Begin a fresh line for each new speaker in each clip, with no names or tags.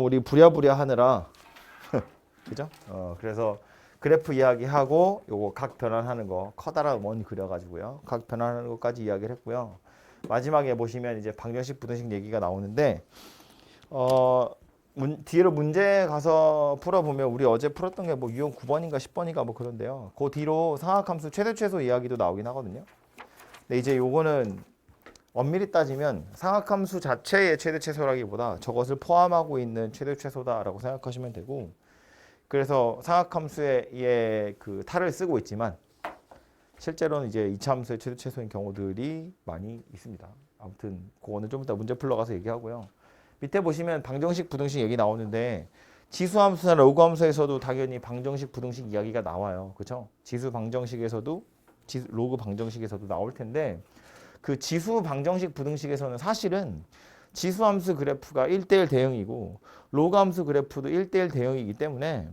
우리 부랴부랴 하느라 그죠? 그래서 그래프 이야기하고 요거 각 변환하는 거 커다란 원 그려가지고요. 각 변환하는 것까지 이야기를 했고요. 마지막에 보시면 이제 방정식 부등식 얘기가 나오는데 뒤로 문제 가서 풀어보면 우리 어제 풀었던 게 뭐 유형 9번인가 10번인가 뭐 그런데요. 그 뒤로 상학함수 최대 최소 이야기도 나오긴 하거든요. 근데 이제 요거는 엄밀히 따지면 상학함수 자체의 최대 최소라기보다 저것을 포함하고 있는 최대 최소다라고 생각하시면 되고, 그래서 상학함수의 그 탈을 쓰고 있지만 실제로는 이제 이차함수의 최대 최소인 경우들이 많이 있습니다. 아무튼 그거는 좀 이따 문제 풀러가서 얘기하고요. 밑에 보시면 방정식 부등식 얘기 나오는데 지수함수나 로그함수에서도 당연히 방정식 부등식 이야기가 나와요. 그렇죠? 지수 방정식에서도 로그 방정식에서도 나올 텐데 그 지수 방정식 부등식에서는 사실은 지수함수 그래프가 1대1 대응이고 로그함수 그래프도 1대1 대응이기 때문에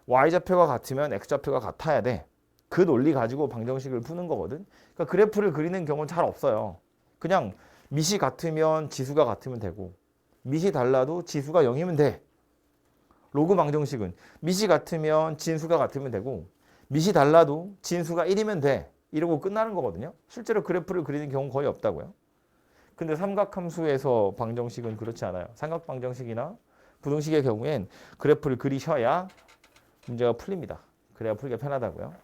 y좌표가 같으면 x좌표가 같아야 돼. 그 논리 가지고 방정식을 푸는 거거든. 그러니까 그래프를 그리는 경우는 잘 없어요. 그냥 밑이 같으면 지수가 같으면 되고 밑이 달라도 지수가 0이면 돼. 로그 방정식은 밑이 같으면 진수가 같으면 되고 밑이 달라도 진수가 1이면 돼. 이러고 끝나는 거거든요. 실제로 그래프를 그리는 경우는 거의 없다고요. 근데 삼각함수에서 방정식은 그렇지 않아요. 삼각 방정식이나 부등식의 경우엔 그래프를 그리셔야 문제가 풀립니다. 그래야 풀기가 편하다고요.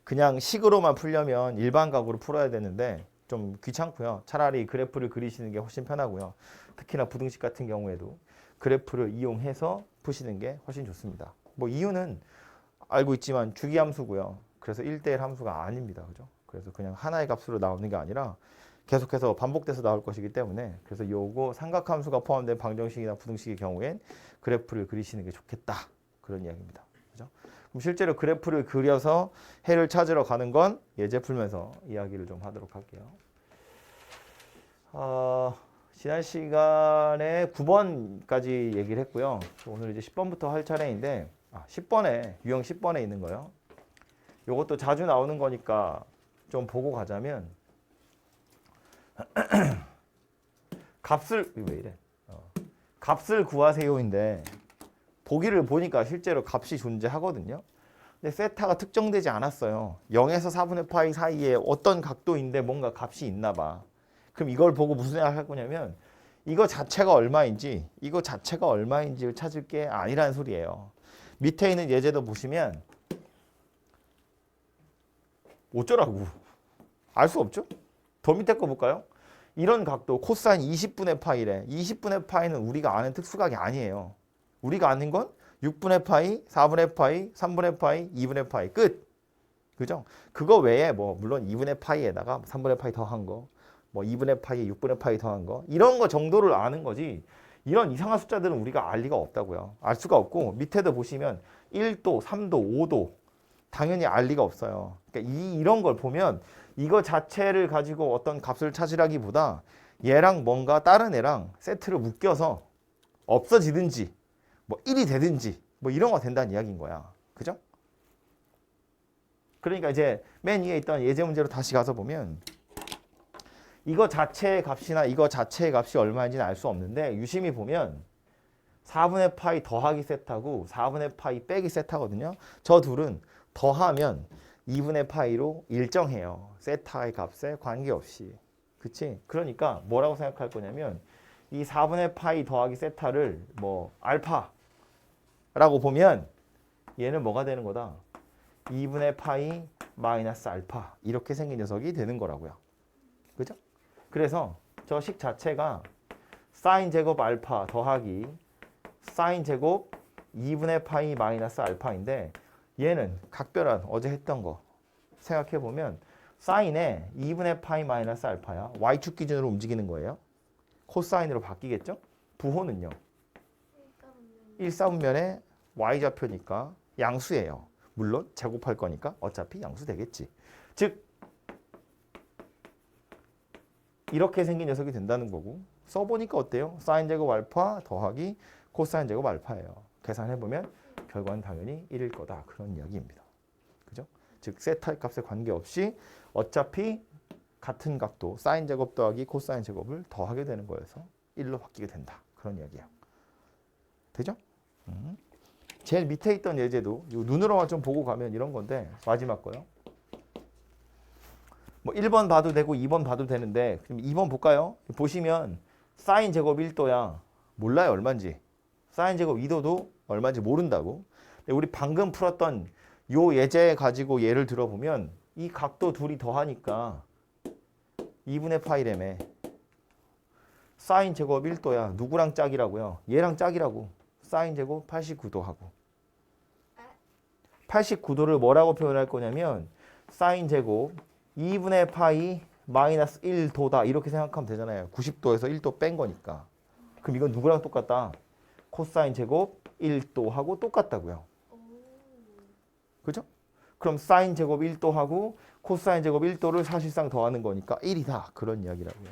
그냥 식으로만 풀려면 일반각으로 풀어야 되는데 좀 귀찮고요. 차라리 그래프를 그리시는 게 훨씬 편하고요. 특히나 부등식 같은 경우에도 그래프를 이용해서 푸시는 게 훨씬 좋습니다. 뭐 이유는 알고 있지만 주기함수고요. 그래서 1대1 함수가 아닙니다. 그죠? 그래서 그냥 하나의 값으로 나오는 게 아니라 계속해서 반복돼서 나올 것이기 때문에 그래서 요거 삼각함수가 포함된 방정식이나 부등식의 경우엔 그래프를 그리시는 게 좋겠다. 그런 이야기입니다. 그죠? 그럼 실제로 그래프를 그려서 해를 찾으러 가는 건 예제 풀면서 이야기를 좀 하도록 할게요. 지난 시간에 9번까지 얘기를 했고요. 오늘 이제 10번부터 할 차례인데 10번에 유형 10번에 있는 거요. 요것도 자주 나오는 거니까 좀 보고 가자면 값을 왜 이래? 값을 구하세요인데 보기를 보니까 실제로 값이 존재하거든요. 근데 세타가 특정되지 않았어요. 0에서 4분의 파이 사이에 어떤 각도인데 뭔가 값이 있나 봐. 그럼 이걸 보고 무슨 생각을 할 거냐면 이거 자체가 얼마인지 이거 자체가 얼마인지를 찾을 게 아니라는 소리예요. 밑에 있는 예제도 보시면 어쩌라고? 알 수 없죠? 더 밑에 거 볼까요? 이런 각도 코사인 20분의 파이래. 20분의 파이는 우리가 아는 특수각이 아니에요. 우리가 아는 건 6분의 파이, 4분의 파이, 3분의 파이, 2분의 파이 끝. 그죠? 그거 외에 뭐 물론 2분의 파이에다가 3분의 파이 더한 거, 뭐 2분의 파이에 6분의 파이 더한 거 이런 거 정도를 아는 거지. 이런 이상한 숫자들은 우리가 알 리가 없다고요. 알 수가 없고 밑에도 보시면 1도, 3도, 5도 당연히 알 리가 없어요. 그러니까 이런 걸 보면 이거 자체를 가지고 어떤 값을 찾으라기보다 얘랑 뭔가 다른 애랑 세트를 묶여서 없어지든지 뭐 1이 되든지 뭐 이런 거 된다는 이야기인 거야. 그죠? 그러니까 이제 맨 위에 있던 예제 문제로 다시 가서 보면 이거 자체의 값이나 이거 자체의 값이 얼마인지는 알 수 없는데 유심히 보면 4분의 파이 더하기 세타고 4분의 파이 빼기 세타거든요. 저 둘은 더하면 2분의 파이로 일정해요. 세타의 값에 관계없이. 그치? 그러니까 뭐라고 생각할 거냐면 이 4분의 파이 더하기 세타를 뭐 알파라고 보면 얘는 뭐가 되는 거다? 2분의 파이 마이너스 알파 이렇게 생긴 녀석이 되는 거라고요. 그죠? 그래서 저 식 자체가 사인 제곱 알파 더하기 사인 제곱 2분의 파이 마이너스 알파인데 얘는 각별한 어제 했던 거 생각해보면 사인에 2분의 파이 마이너스 알파야. y축 기준으로 움직이는 거예요. 코사인으로 바뀌겠죠? 부호는요. 1사분면에 y좌표니까 양수예요. 물론 제곱할 거니까 어차피 양수 되겠지. 즉 이렇게 생긴 녀석이 된다는 거고 써보니까 어때요? 사인 제곱 알파 더하기 코사인 제곱 알파예요. 계산해보면 결과는 당연히 1일 거다. 그런 이야기입니다. 그죠? 즉 세타 값에 관계없이 어차피 같은 각도 사인 제곱 더하기 코사인 제곱을 더하게 되는 거여서 1로 바뀌게 된다. 그런 이야기예요. 되죠? 제일 밑에 있던 예제도 요 눈으로만 좀 보고 가면 이런 건데 마지막 거요. 뭐 1번 봐도 되고 2번 봐도 되는데 그럼 2번 볼까요? 보시면 사인 제곱 1도야. 몰라요 얼마인지. 사인 제곱 2도도 얼마인지 모른다고. 근데 우리 방금 풀었던 요 예제 가지고 예를 들어보면 이 각도 둘이 더하니까 2분의 파이래매. 사인 제곱 1도야. 누구랑 짝이라고요? 얘랑 짝이라고. 사인 제곱 89도 하고. 89도를 뭐라고 표현할 거냐면 사인 제곱 2분의 파이 마이너스 1도다 이렇게 생각하면 되잖아요. 90도에서 1도 뺀 거니까. 그럼 이건 누구랑 똑같다? 코사인 제곱 1도하고 똑같다고요. 그죠? 그럼 사인 제곱 1도하고 코사인 제곱 1도를 사실상 더하는 거니까 1이다. 그런 이야기라고요.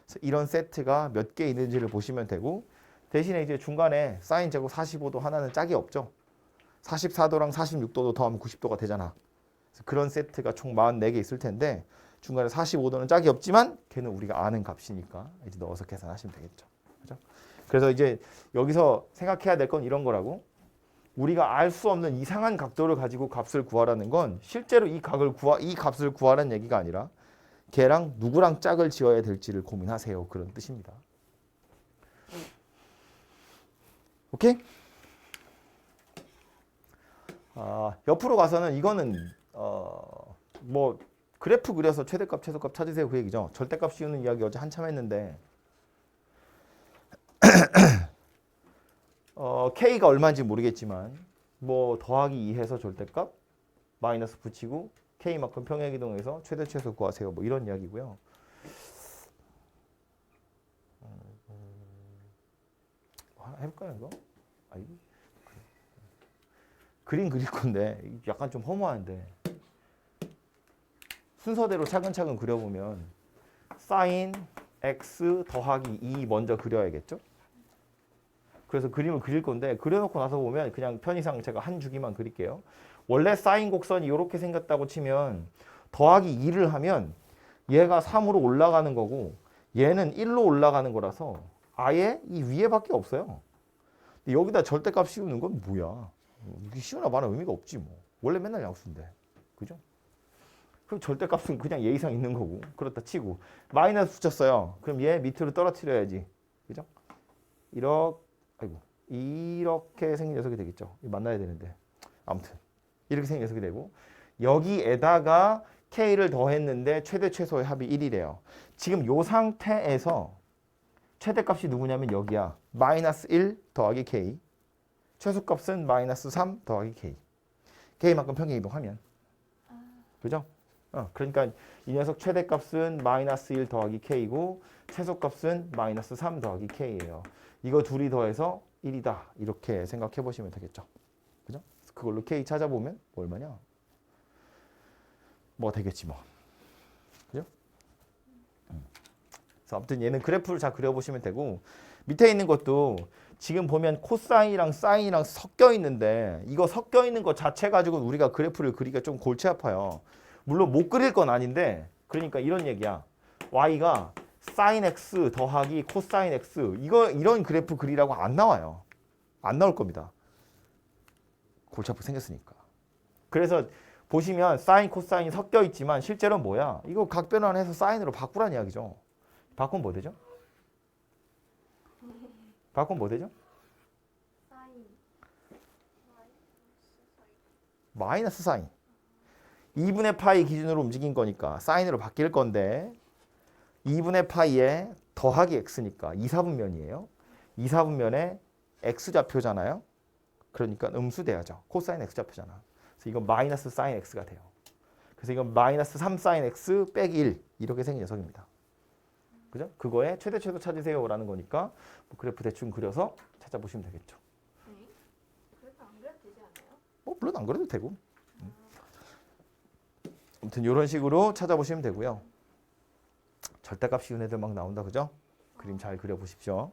그래서 이런 세트가 몇 개 있는지를 보시면 되고 대신에 이제 중간에 사인 제곱 45도 하나는 짝이 없죠. 44도랑 46도도 더하면 90도가 되잖아. 그래서 그런 세트가 총 44개 있을 텐데 중간에 45도는 짝이 없지만 걔는 우리가 아는 값이니까 이제 넣어서 계산하시면 되겠죠. 그죠? 그래서 이제 여기서 생각해야 될 건 이런 거라고. 우리가 알 수 없는 이상한 각도를 가지고 값을 구하라는 건 실제로 이 값을 구하라는 얘기가 아니라 걔랑 누구랑 짝을 지어야 될지를 고민하세요. 그런 뜻입니다. 오케이? 옆으로 가서는 이거는 뭐 그래프 그려서 최대값, 최소값 찾으세요 그 얘기죠. 절대값 씌우는 이야기 어제 한참 했는데 K가 얼마인지 모르겠지만 뭐 더하기 2해서 절대값 마이너스 붙이고 K만큼 평행이동해서 최대 최소 구하세요. 뭐 이런 이야기고요. 해볼까요 이거? 그림 그릴 건데 약간 좀 허무한데 순서대로 차근차근 그려보면 사인 x 더하기 2 먼저 그려야겠죠? 그래서 그림을 그릴 건데 그려놓고 나서 보면 그냥 편의상 제가 한 주기만 그릴게요. 원래 사인 곡선이 이렇게 생겼다고 치면 더하기 2를 하면 얘가 3으로 올라가는 거고 얘는 1로 올라가는 거라서 아예 이 위에밖에 없어요. 여기다 절대값 씌우는 건 뭐야? 이게 씌우나 마나 의미가 없지 뭐. 원래 맨날 양수인데. 그죠? 그럼 절대값은 그냥 예의상 있는 거고. 그렇다 치고. 마이너스 붙였어요. 그럼 얘 밑으로 떨어뜨려야지. 그죠? 이렇게 생긴 녀석이 되겠죠. 만나야 되는데. 아무튼 이렇게 생긴 녀석이 되고 여기에다가 K를 더했는데 최대 최소의 합이 1이래요. 지금 요 상태에서 최대값이 누구냐면 여기야. 마이너스 1 더하기 K. 최소값은 마이너스 3 더하기 K. K만큼 평행이동하면. 그죠? 그러니까 이 녀석 최대값은 마이너스 1 더하기 K고 최소값은 마이너스 3 더하기 K예요. 이거 둘이 더해서 1이다. 이렇게 생각해 보시면 되겠죠. 그죠? 그걸로 K 찾아보면 뭐 얼마냐? 뭐 되겠지 뭐. 그죠? 그래서 아무튼 얘는 그래프를 잘 그려보시면 되고 밑에 있는 것도 지금 보면 코사인이랑 사인이랑 섞여 있는데 이거 섞여 있는 것 자체 가지고 우리가 그래프를 그리기가 좀 골치 아파요. 물론 못 그릴 건 아닌데 그러니까 이런 얘기야. y가 사인 x 더하기 코사인 x 이런 그래프 그리라고 안 나와요. 안 나올 겁니다. 골치 아프게 생겼으니까. 그래서 보시면 사인 코사인이 섞여 있지만 실제로는 뭐야? 이거 각 변환해서 사인으로 바꾸란 이야기죠. 바꾸면 뭐 되죠? 바꾸면 뭐 되죠? 마이너스 사인. 2분의 파이 기준으로 움직인 거니까 사인으로 바뀔 건데 2분의 파이에 더하기 x니까 2, 4분면이에요. 2, 4분면에 x좌표잖아요. 그러니까 음수돼야죠. 코사인 x좌표잖아. 그래서 이건 마이너스 사인 x가 돼요. 그래서 이건 마이너스 3 사인 x 빼기 1 이렇게 생긴 녀석입니다. 그죠? 그거에 최대 최소 찾으세요라는 거니까 뭐 그래프 대충 그려서 찾아보시면 되겠죠.
그래서 안 그래도 되지 않아요?
물론 안 그래도 되고. 아무튼 이런 식으로 찾아보시면 되고요. 절대값 쉬운 애들 막 나온다, 그죠? 그림 잘 그려보십시오.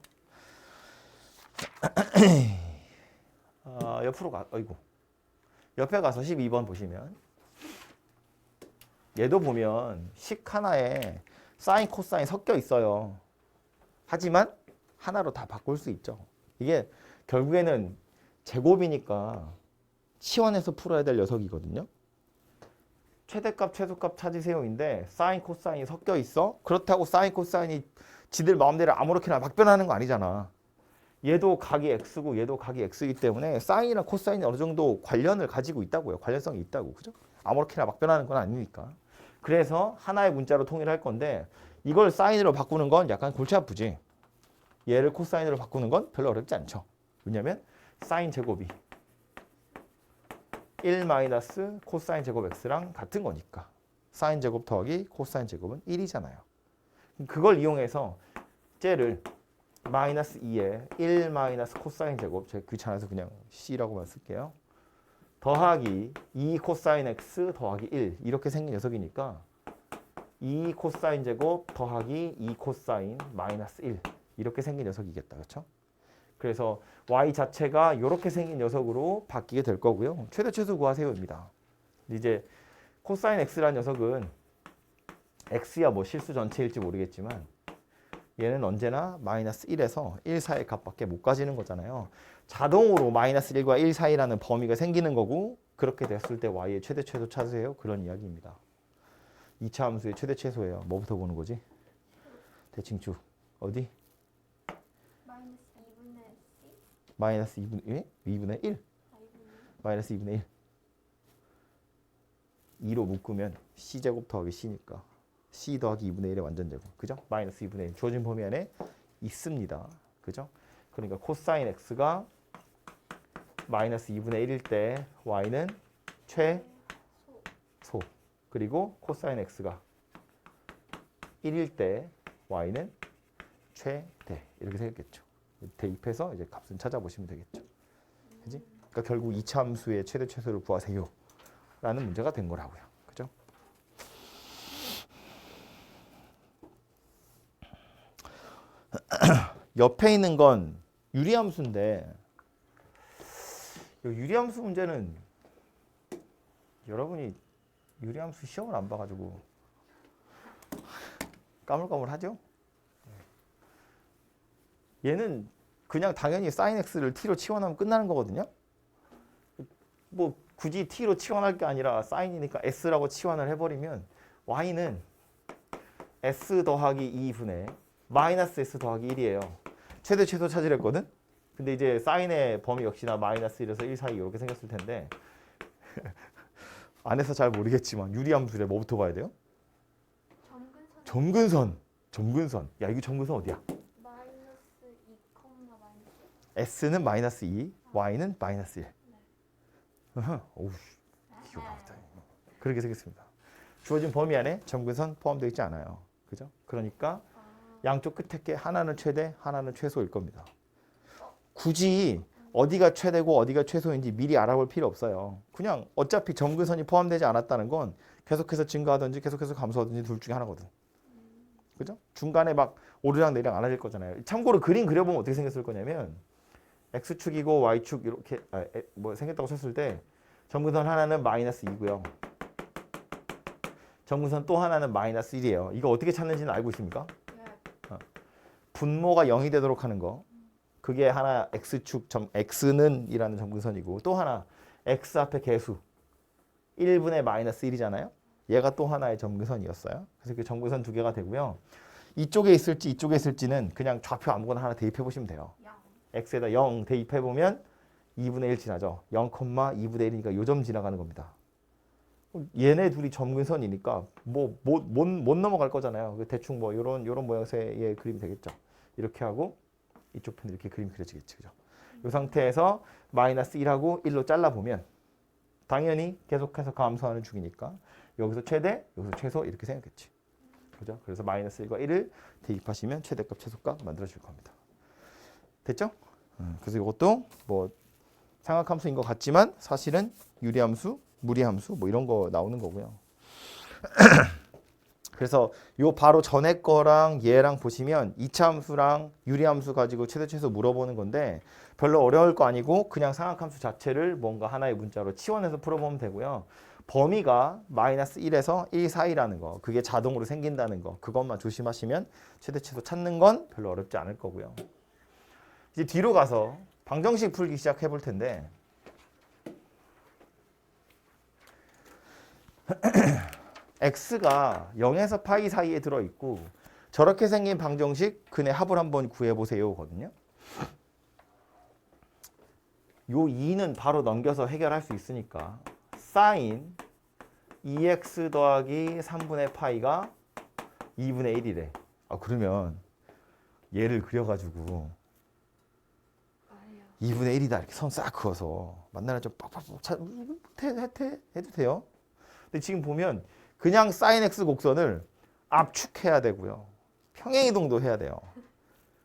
옆에 가서 12번 보시면 얘도 보면 식 하나에 사인, 코사인 섞여 있어요. 하지만 하나로 다 바꿀 수 있죠. 이게 결국에는 제곱이니까 치환해서 풀어야 될 녀석이거든요. 최대값, 최소값 찾으세요인데 사인, 코사인이 섞여 있어? 그렇다고 사인, 코사인이 지들 마음대로 아무렇게나 막 변하는 거 아니잖아. 얘도 각이 x고 얘도 각이 x이기 때문에 사인이랑 코사인이 어느 정도 관련을 가지고 있다고요. 관련성이 있다고. 그죠? 아무렇게나 막 변하는 건 아니니까. 그래서 하나의 문자로 통일할 건데 이걸 사인으로 바꾸는 건 약간 골치 아프지. 얘를 코사인으로 바꾸는 건 별로 어렵지 않죠. 왜냐면 사인 제곱이 1 마이너스 코사인 제곱 x랑 같은 거니까. 사인 제곱 더하기 코사인 제곱은 1이잖아요. 그걸 이용해서 쟤를 마이너스 2에 1 마이너스 코사인 제곱, 제가 귀찮아서 그냥 c라고만 쓸게요. 더하기 2 코사인 x 더하기 1 이렇게 생긴 녀석이니까 2 코사인 제곱 더하기 2 코사인 마이너스 1 이렇게 생긴 녀석이겠다. 그렇죠? 그래서 y 자체가 이렇게 생긴 녀석으로 바뀌게 될 거고요. 최대 최소 구하세요입니다. 이제 코사인 x라는 녀석은 x야 뭐 실수 전체일지 모르겠지만 얘는 언제나 마이너스 1에서 1 사이의 값밖에 못 가지는 거잖아요. 자동으로 마이너스 1과 1 사이라는 범위가 생기는 거고 그렇게 됐을 때 y의 최대 최소 찾으세요. 그런 이야기입니다. 2차 함수의 최대 최소예요. 뭐부터 보는 거지? 대칭축. 어디?
마이너스 2분의 C?
마이너스 2분의 1?
아, 2분의
마이너스 2분의 1. 2로 묶으면 c제곱 더하기 c니까 c 더하기 2분의 1의 완전 제곱. 그죠? 마이너스 2분의 1. 주어진 범위 안에 있습니다. 그죠? 그러니까 코사인 x가 마이너스 2분의 1일 때 y는 최소. 그리고 코사인 x가 1일 때 y는 최대. 이렇게 생겼겠죠. 대입해서 이제 값은 찾아보시면 되겠죠. 그지? 그러니까 결국 2차 함수의 최대 최소를 구하세요. 라는 문제가 된 거라고요. 그죠? 옆에 있는 건 유리함수인데 이 유리함수 문제는 여러분이 유리함수 시험을 안 봐가지고 까물까물하죠? 얘는 그냥 당연히 sin x를 t로 치환하면 끝나는 거거든요. 뭐 굳이 t로 치환할 게 아니라 sin이니까 s라고 치환을 해버리면 y는 s 더하기 2분의 마이너스 s 더하기 1이에요. 최대 최소 찾으랬거든. 근데 이제 sin의 범위 역시나 마이너스 1에서 1 사이 이렇게 생겼을 텐데 안에서 잘 모르겠지만 유리함수래 뭐부터 봐야 돼요?
점근선.
점근선. 야 이거 점근선 어디야?
마이너스 2, 마이너스
s는 마이너스 2, y는 마이너스 1. 오우, 기가 막히다. 그렇게 생겼습니다. 주어진 범위 안에 점근선 포함되어 있지 않아요. 그죠? 그러니까 양쪽 끝에 게 하나는 최대, 하나는 최소일 겁니다. 굳이 어디가 최대고 어디가 최소인지 미리 알아볼 필요 없어요. 그냥 어차피 점근선이 포함되지 않았다는 건 계속해서 증가하든지 계속해서 감소하든지 둘 중에 하나거든. 그죠? 중간에 막 오르락 내리락 안 하실 거잖아요. 참고로 그림 그려보면 어떻게 생겼을 거냐면 x축이고 y축 이렇게 뭐 생겼다고 쳤을 때 점근선 하나는 마이너스 2고요. 점근선 또 하나는 마이너스 1이에요. 이거 어떻게 찾는지는 알고 있습니까? 분모가 0이 되도록 하는 거. 그게 하나 x축 점 x는 이라는 점근선이고 또 하나 x 앞에 개수 1분의 마이너스 1이잖아요. 얘가 또 하나의 점근선이었어요. 그래서 그 점근선 두 개가 되고요. 이쪽에 있을지 이쪽에 있을지는 그냥 좌표 아무거나 하나 대입해 보시면 돼요. x에다 0 대입해 보면 2분의 1 지나죠. 0, 2분의 1이니까 요 점 지나가는 겁니다. 얘네 둘이 점근선이니까 뭐 못 넘어갈 거잖아요. 대충 뭐 요런 모양새의 그림이 되겠죠. 이렇게 하고 이쪽 편에 이렇게 그림이 그려지겠지. 그죠? 이 상태에서 마이너스 1하고 1로 잘라보면 당연히 계속해서 감소하는 중이니까 여기서 최대, 여기서 최소 이렇게 생겼겠지. 그죠? 그래서 마이너스 1과 1을 대입하시면 최대값, 최소값 만들어줄 겁니다. 됐죠? 그래서 이것도 뭐 삼각함수인 것 같지만 사실은 유리함수, 무리함수 뭐 이런 거 나오는 거고요. 그래서 요 바로 전에 거랑 얘랑 보시면 2차 함수랑 유리함수 가지고 최대 최소 물어보는 건데 별로 어려울 거 아니고 그냥 삼각함수 자체를 뭔가 하나의 문자로 치환해서 풀어보면 되고요. 범위가 마이너스 1에서 1 사이라는 거, 그게 자동으로 생긴다는 거, 그것만 조심하시면 최대 최소 찾는 건 별로 어렵지 않을 거고요. 이제 뒤로 가서 방정식 풀기 시작해 볼 텐데 x가 0에서 파이 사이에 들어있고 저렇게 생긴 방정식 근의 합을 한번 구해보세요 거든요. 요 2는 바로 넘겨서 해결할 수 있으니까 sin 2x 더하기 3분의 파이가 2분의 1이래. 아 그러면 얘를 그려가지고
아니요.
2분의 1이다 이렇게 선 싹 그어서 만나는 좀 빡빡빡 해도 돼요. 근데 지금 보면 그냥 sin x 곡선을 압축해야 되고요. 평행이동도 해야 돼요.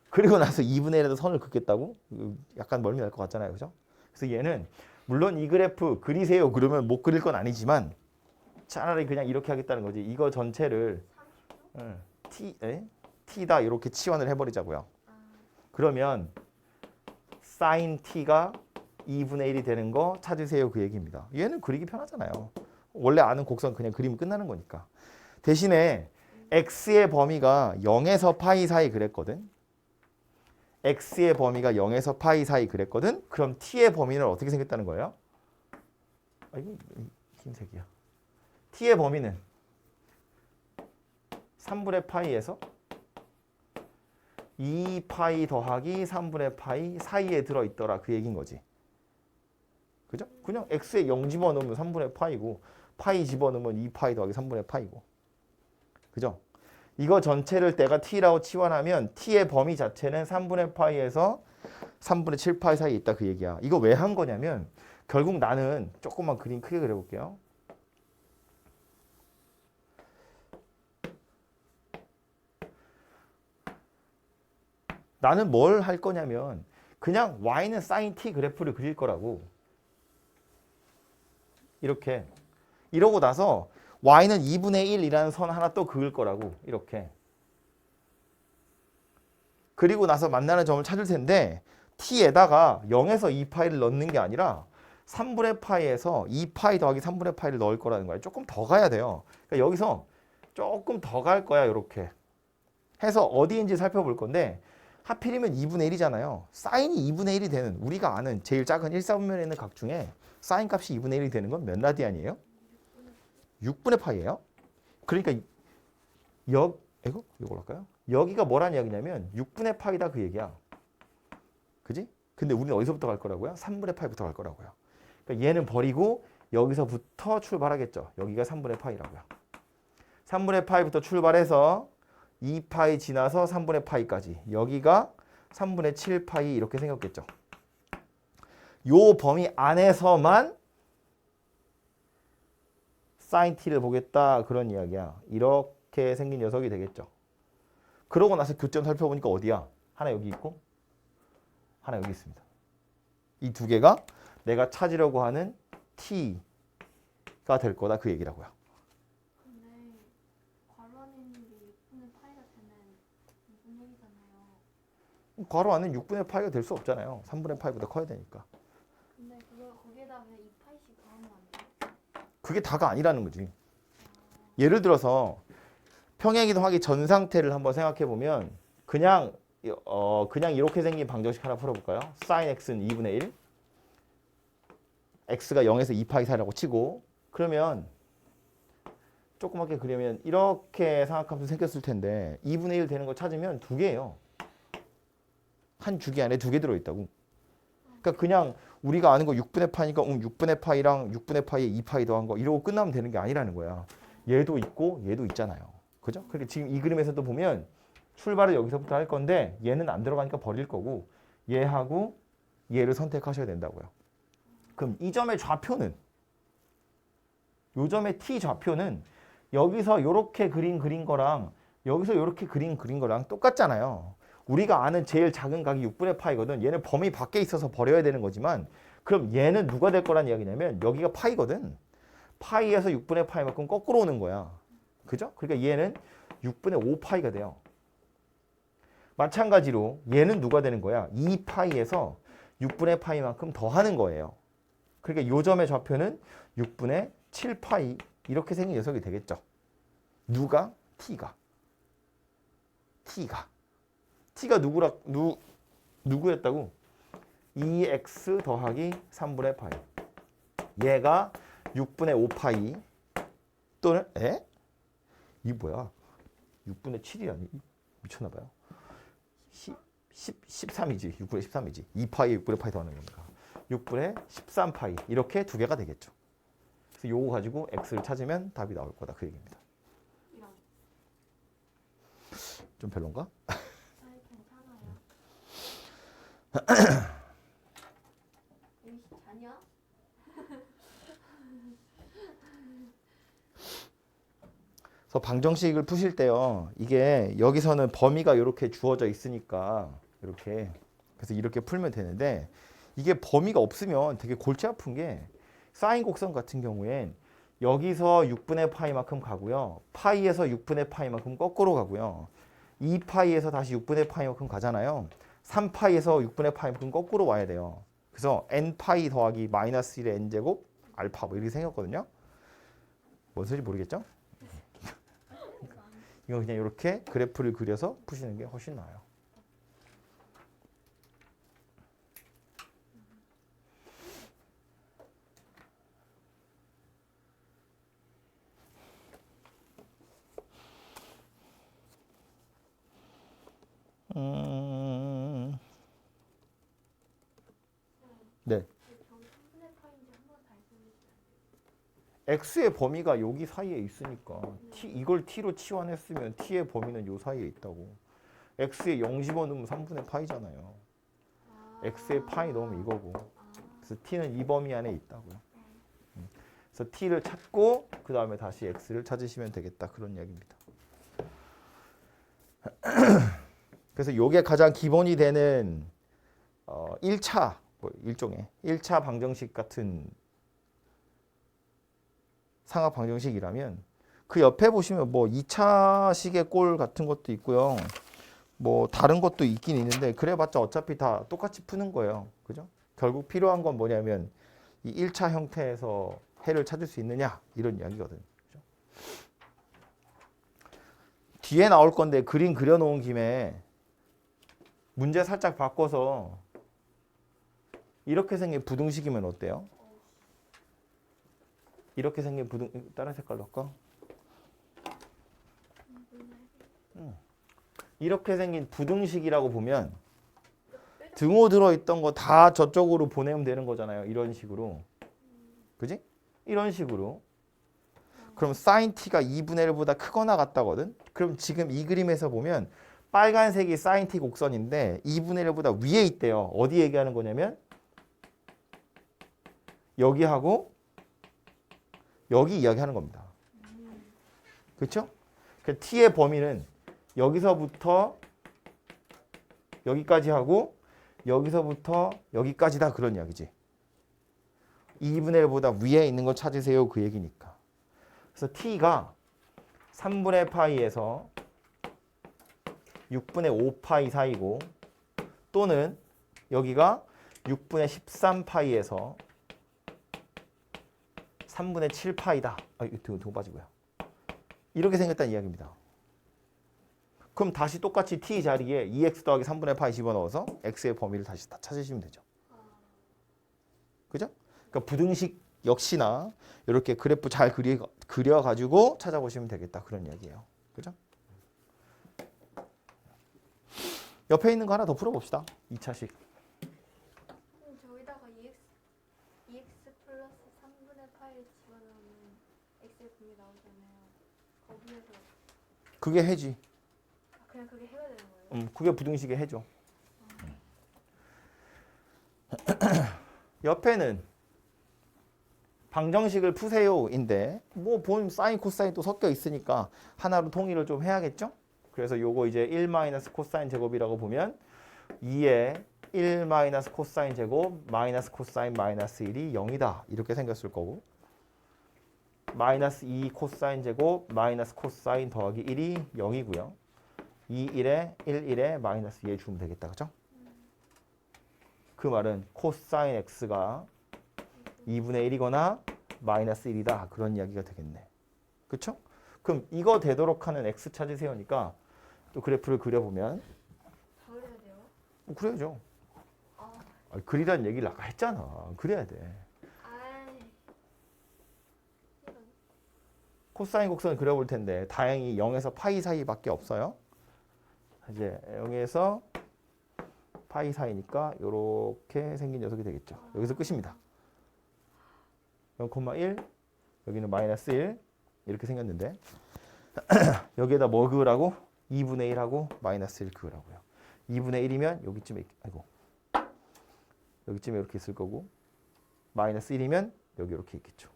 그리고 나서 2분의 1에도 선을 긋겠다고? 약간 멀미 날 것 같잖아요. 그죠? 그래서 얘는 물론 이 그래프 그리세요. 그러면 못 그릴 건 아니지만 차라리 그냥 이렇게 하겠다는 거지. 이거 전체를 t다 이렇게 치환을 해버리자고요. 그러면 sin t가 2분의 1이 되는 거 찾으세요. 그 얘기입니다. 얘는 그리기 편하잖아요. 원래 아는 곡선 그냥 그리면 끝나는 거니까. 대신에 x의 범위가 0에서 파이 사이 그랬거든. x의 범위가 0에서 파이 사이 그랬거든. 그럼 t의 범위는 어떻게 생겼다는 거예요? 아, 이거 흰색이야. t의 범위는 3분의 파이에서 2파이 더하기 3분의 파이 사이에 들어있더라. 그 얘기인 거지. 그죠? 그냥 x에 0 집어넣으면 3분의 파이고 파이 집어넣으면 2파이 더하기 3분의 파이고. 그죠? 이거 전체를 내가 t라고 치환하면 t의 범위 자체는 3분의 파이에서 3분의 7파이 사이에 있다 그 얘기야. 이거 왜 한 거냐면 결국 나는 조금만 그림 크게 그려볼게요. 나는 뭘 할 거냐면 그냥 y는 sin t 그래프를 그릴 거라고. 이렇게. 이러고 나서 y는 2분의 1이라는 선 하나 또 그을 거라고. 이렇게. 그리고 나서 만나는 점을 찾을 텐데 t에다가 0에서 2파이를 넣는 게 아니라 3분의 파이에서 2파이 더하기 3분의 파이를 넣을 거라는 거야. 조금 더 가야 돼요. 그러니까 여기서 조금 더 갈 거야. 이렇게. 해서 어디인지 살펴볼 건데 하필이면 2분의 1이잖아요. 사인이 2분의 1이 되는 우리가 아는 제일 작은 1, 4분면에 있는 각 중에 사인 값이 2분의 1이 되는 건 몇 라디안이에요? 6분의 파이예요. 그러니까 이걸 할까요? 여기가 뭐란 이야기냐면 6분의 파이다 그 얘기야. 그지? 근데 우리는 어디서부터 갈 거라고요? 3분의 파이부터 갈 거라고요. 그러니까 얘는 버리고 여기서부터 출발하겠죠. 여기가 3분의 파이라고요. 3분의 파이부터 출발해서 2파이 지나서 3분의 파이까지. 여기가 3분의 7파이 이렇게 생겼겠죠. 요 범위 안에서만 sin t를 보겠다 그런 이야기야. 이렇게 생긴 녀석이 되겠죠. 그러고 나서 교점 살펴보니까 어디야? 하나 여기 있고 하나 여기 있습니다. 이 두 개가 내가 찾으려고 하는 t가 될 거다 그 얘기라고요.
근데 괄호 안에 있는 게 6분의 파이가 되는 2분의 1이잖아요.
괄호 안은 6분의 파이가 될 수 없잖아요. 3분의 파이보다 커야 되니까.
근데 그거 거기에다 그냥 2파이씩 더하면 안 돼요?
그게 다가 아니라는 거지. 예를 들어서 평행이동하기 전 상태를 한번 생각해 보면 그냥 이렇게 생긴 방정식 하나 풀어볼까요? sin x는 2분의 1, x가 0에서 2파이 사이라고 치고 그러면 조그맣게 그리면 이렇게 삼각함수 생겼을 텐데 2분의 1 되는 거 찾으면 두 개예요. 한 주기 안에 두 개 들어있다고. 그러니까 그냥 우리가 아는 거 6분의 파이니까 6분의 파이랑 6분의 파이에 2파이 더한 거 이러고 끝나면 되는 게 아니라는 거야. 얘도 있고 얘도 있잖아요. 그죠? 그러니까 지금 이 그림에서도 보면 출발을 여기서부터 할 건데 얘는 안 들어가니까 버릴 거고 얘하고 얘를 선택하셔야 된다고요. 그럼 이 점의 좌표는 요 점의 t 좌표는 여기서 이렇게 그린 거랑 여기서 이렇게 그린 거랑 똑같잖아요. 우리가 아는 제일 작은 각이 6분의 파이거든. 얘는 범위 밖에 있어서 버려야 되는 거지만 그럼 얘는 누가 될 거란 이야기냐면 여기가 파이거든. 파이에서 6분의 파이만큼 거꾸로 오는 거야. 그죠? 그러니까 얘는 6분의 5파이가 돼요. 마찬가지로 얘는 누가 되는 거야? 2파이에서 6분의 파이만큼 더하는 거예요. 그러니까 요 점의 좌표는 6분의 7파이 이렇게 생긴 녀석이 되겠죠. 누가? t가. t가 누구였다고? 2x 더하기 3분의 파이. 얘가 6분의 5파이 또는 이 뭐야? 6분의 7이 아니? 미쳤나 봐요. 13이지. 6분의 13이지. 2파이 6분의 파이 더하는 거니까. 6분의 13파이. 이렇게 두 개가 되겠죠. 그래서 요거 가지고 x를 찾으면 답이 나올 거다. 그 얘기입니다.
이런.
좀 별론가?
아니 괜찮아요. 여기 자냐?
그래서 방정식을 푸실 때요. 이게 여기서는 범위가 이렇게 주어져 있으니까 이렇게 그래서 이렇게 풀면 되는데 이게 범위가 없으면 되게 골치 아픈 게 사인 곡선 같은 경우엔 여기서 6분의 파이만큼 가고요. 파이에서 6분의 파이만큼 거꾸로 가고요. 2파이에서 다시 6분의 파이만큼 가잖아요. 3파이에서 6분의 파이만큼 거꾸로 와야 돼요. 그래서 n파이 더하기 마이너스 1의 n제곱 알파 뭐 이렇게 생겼거든요. 뭔 소리인지 모르겠죠? 이거 그냥 이렇게 그래프를 그려서 푸시는 게 훨씬 나아요. 네.
저기 3분의 파인지 한번 말씀해주세요.
x의 범위가 여기 사이에 있으니까 이걸 t로 치환했으면 t의 범위는 요 사이에 있다고. x에 0 집어넣으면 3분의 파이잖아요. x에 파이 넣으면 이거고. 그래서 t는 이 범위 안에 있다고요. 그래서 t를 찾고 그 다음에 다시 x를 찾으시면 되겠다. 그런 이야기입니다. 그래서 요게 가장 기본이 되는 1차 뭐 일종의 1차 방정식 같은 상하 방정식이라면 그 옆에 보시면 뭐 2차식의 꼴 같은 것도 있고요. 뭐 다른 것도 있긴 있는데 그래봤자 어차피 다 똑같이 푸는 거예요. 그죠? 결국 필요한 건 뭐냐면 이 1차 형태에서 해를 찾을 수 있느냐 이런 이야기거든요. 그죠? 뒤에 나올 건데 그림 그려놓은 김에 문제 살짝 바꿔서 이렇게 생긴 부등식이면 어때요? 이렇게 생긴 부등 다른 색깔로 할까? 이렇게 생긴 부등식이라고 보면 등호 들어있던 거 다 저쪽으로 보내면 되는 거잖아요. 이런 식으로. 그지? 이런 식으로. 그럼 sin t가 2분의 1보다 크거나 같다거든? 그럼 지금 이 그림에서 보면 빨간색이 sin t 곡선인데 2분의 1보다 위에 있대요. 어디 얘기하는 거냐면 여기하고 여기 이야기하는 겁니다. 그렇죠? 그 t의 범위는 여기서부터 여기까지 하고 여기서부터 여기까지다 그런 이야기지. 2분의 1보다 위에 있는 거 찾으세요 그 얘기니까. 그래서 t가 3분의 파이에서 6분의 5파이 사이고 또는 여기가 6분의 13파이에서 3분의 7파이다. 이거 등 빠지고요. 이렇게 생겼다는 이야기입니다. 그럼 다시 똑같이 t 자리에 2x 더하기 3분의 파이 집어넣어서 x의 범위를 다시 다 찾으시면 되죠. 그죠? 그러니까 부등식 역시나 이렇게 그래프 잘 그려가지고 찾아보시면 되겠다. 그런 이야기예요. 그죠? 옆에 있는 거 하나 더 풀어봅시다. 2차식.
그럼 저기다가 2x 플러스 3분의 파이를 집어넣으면 x의 분이 나오잖아요. 거기에서
그게 해지.
그냥 그게 해야 되는 거예요?
그게 부등식의 해죠. 옆에는 방정식을 푸세요인데 뭐 본 사인 코사인 또 섞여 있으니까 하나로 통일을 좀 해야겠죠? 그래서 요거 이제 1 마이너스 코사인 제곱이라고 보면 2에 1 마이너스 코사인 제곱 마이너스 코사인 마이너스 1이 0이다. 이렇게 생겼을 거고 마이너스 2 코사인 제곱 마이너스 코사인 더하기 1이 0이고요. 2, 1에 1, 1에 마이너스 2에 주면 되겠다. 그죠? 그 말은 코사인 x가 2분의 1이거나 마이너스 1이다. 그런 이야기가 되겠네. 그쵸? 그럼 이거 되도록 하는 x 찾으세요니까 또 그래프를 그려보면
다 그려야 돼요?
그래야죠. 그리라는 얘기를 아까 했잖아. 그래야 돼.
아이. 싫어.
코사인 곡선을 그려볼 텐데 다행히 0에서 파이 사이밖에 없어요. 이제 0에서 파이 사이니까 이렇게 생긴 녀석이 되겠죠. 여기서 끝입니다. 0,1 여기는 마이너스 1 이렇게 생겼는데 여기에다 뭐 그으라고? 2분의 1하고 마이너스 1 그으라고요. 2분의 1이면 여기쯤에 아이고 여기쯤에 이렇게 있을 거고 마이너스 1이면 여기 이렇게 있겠죠.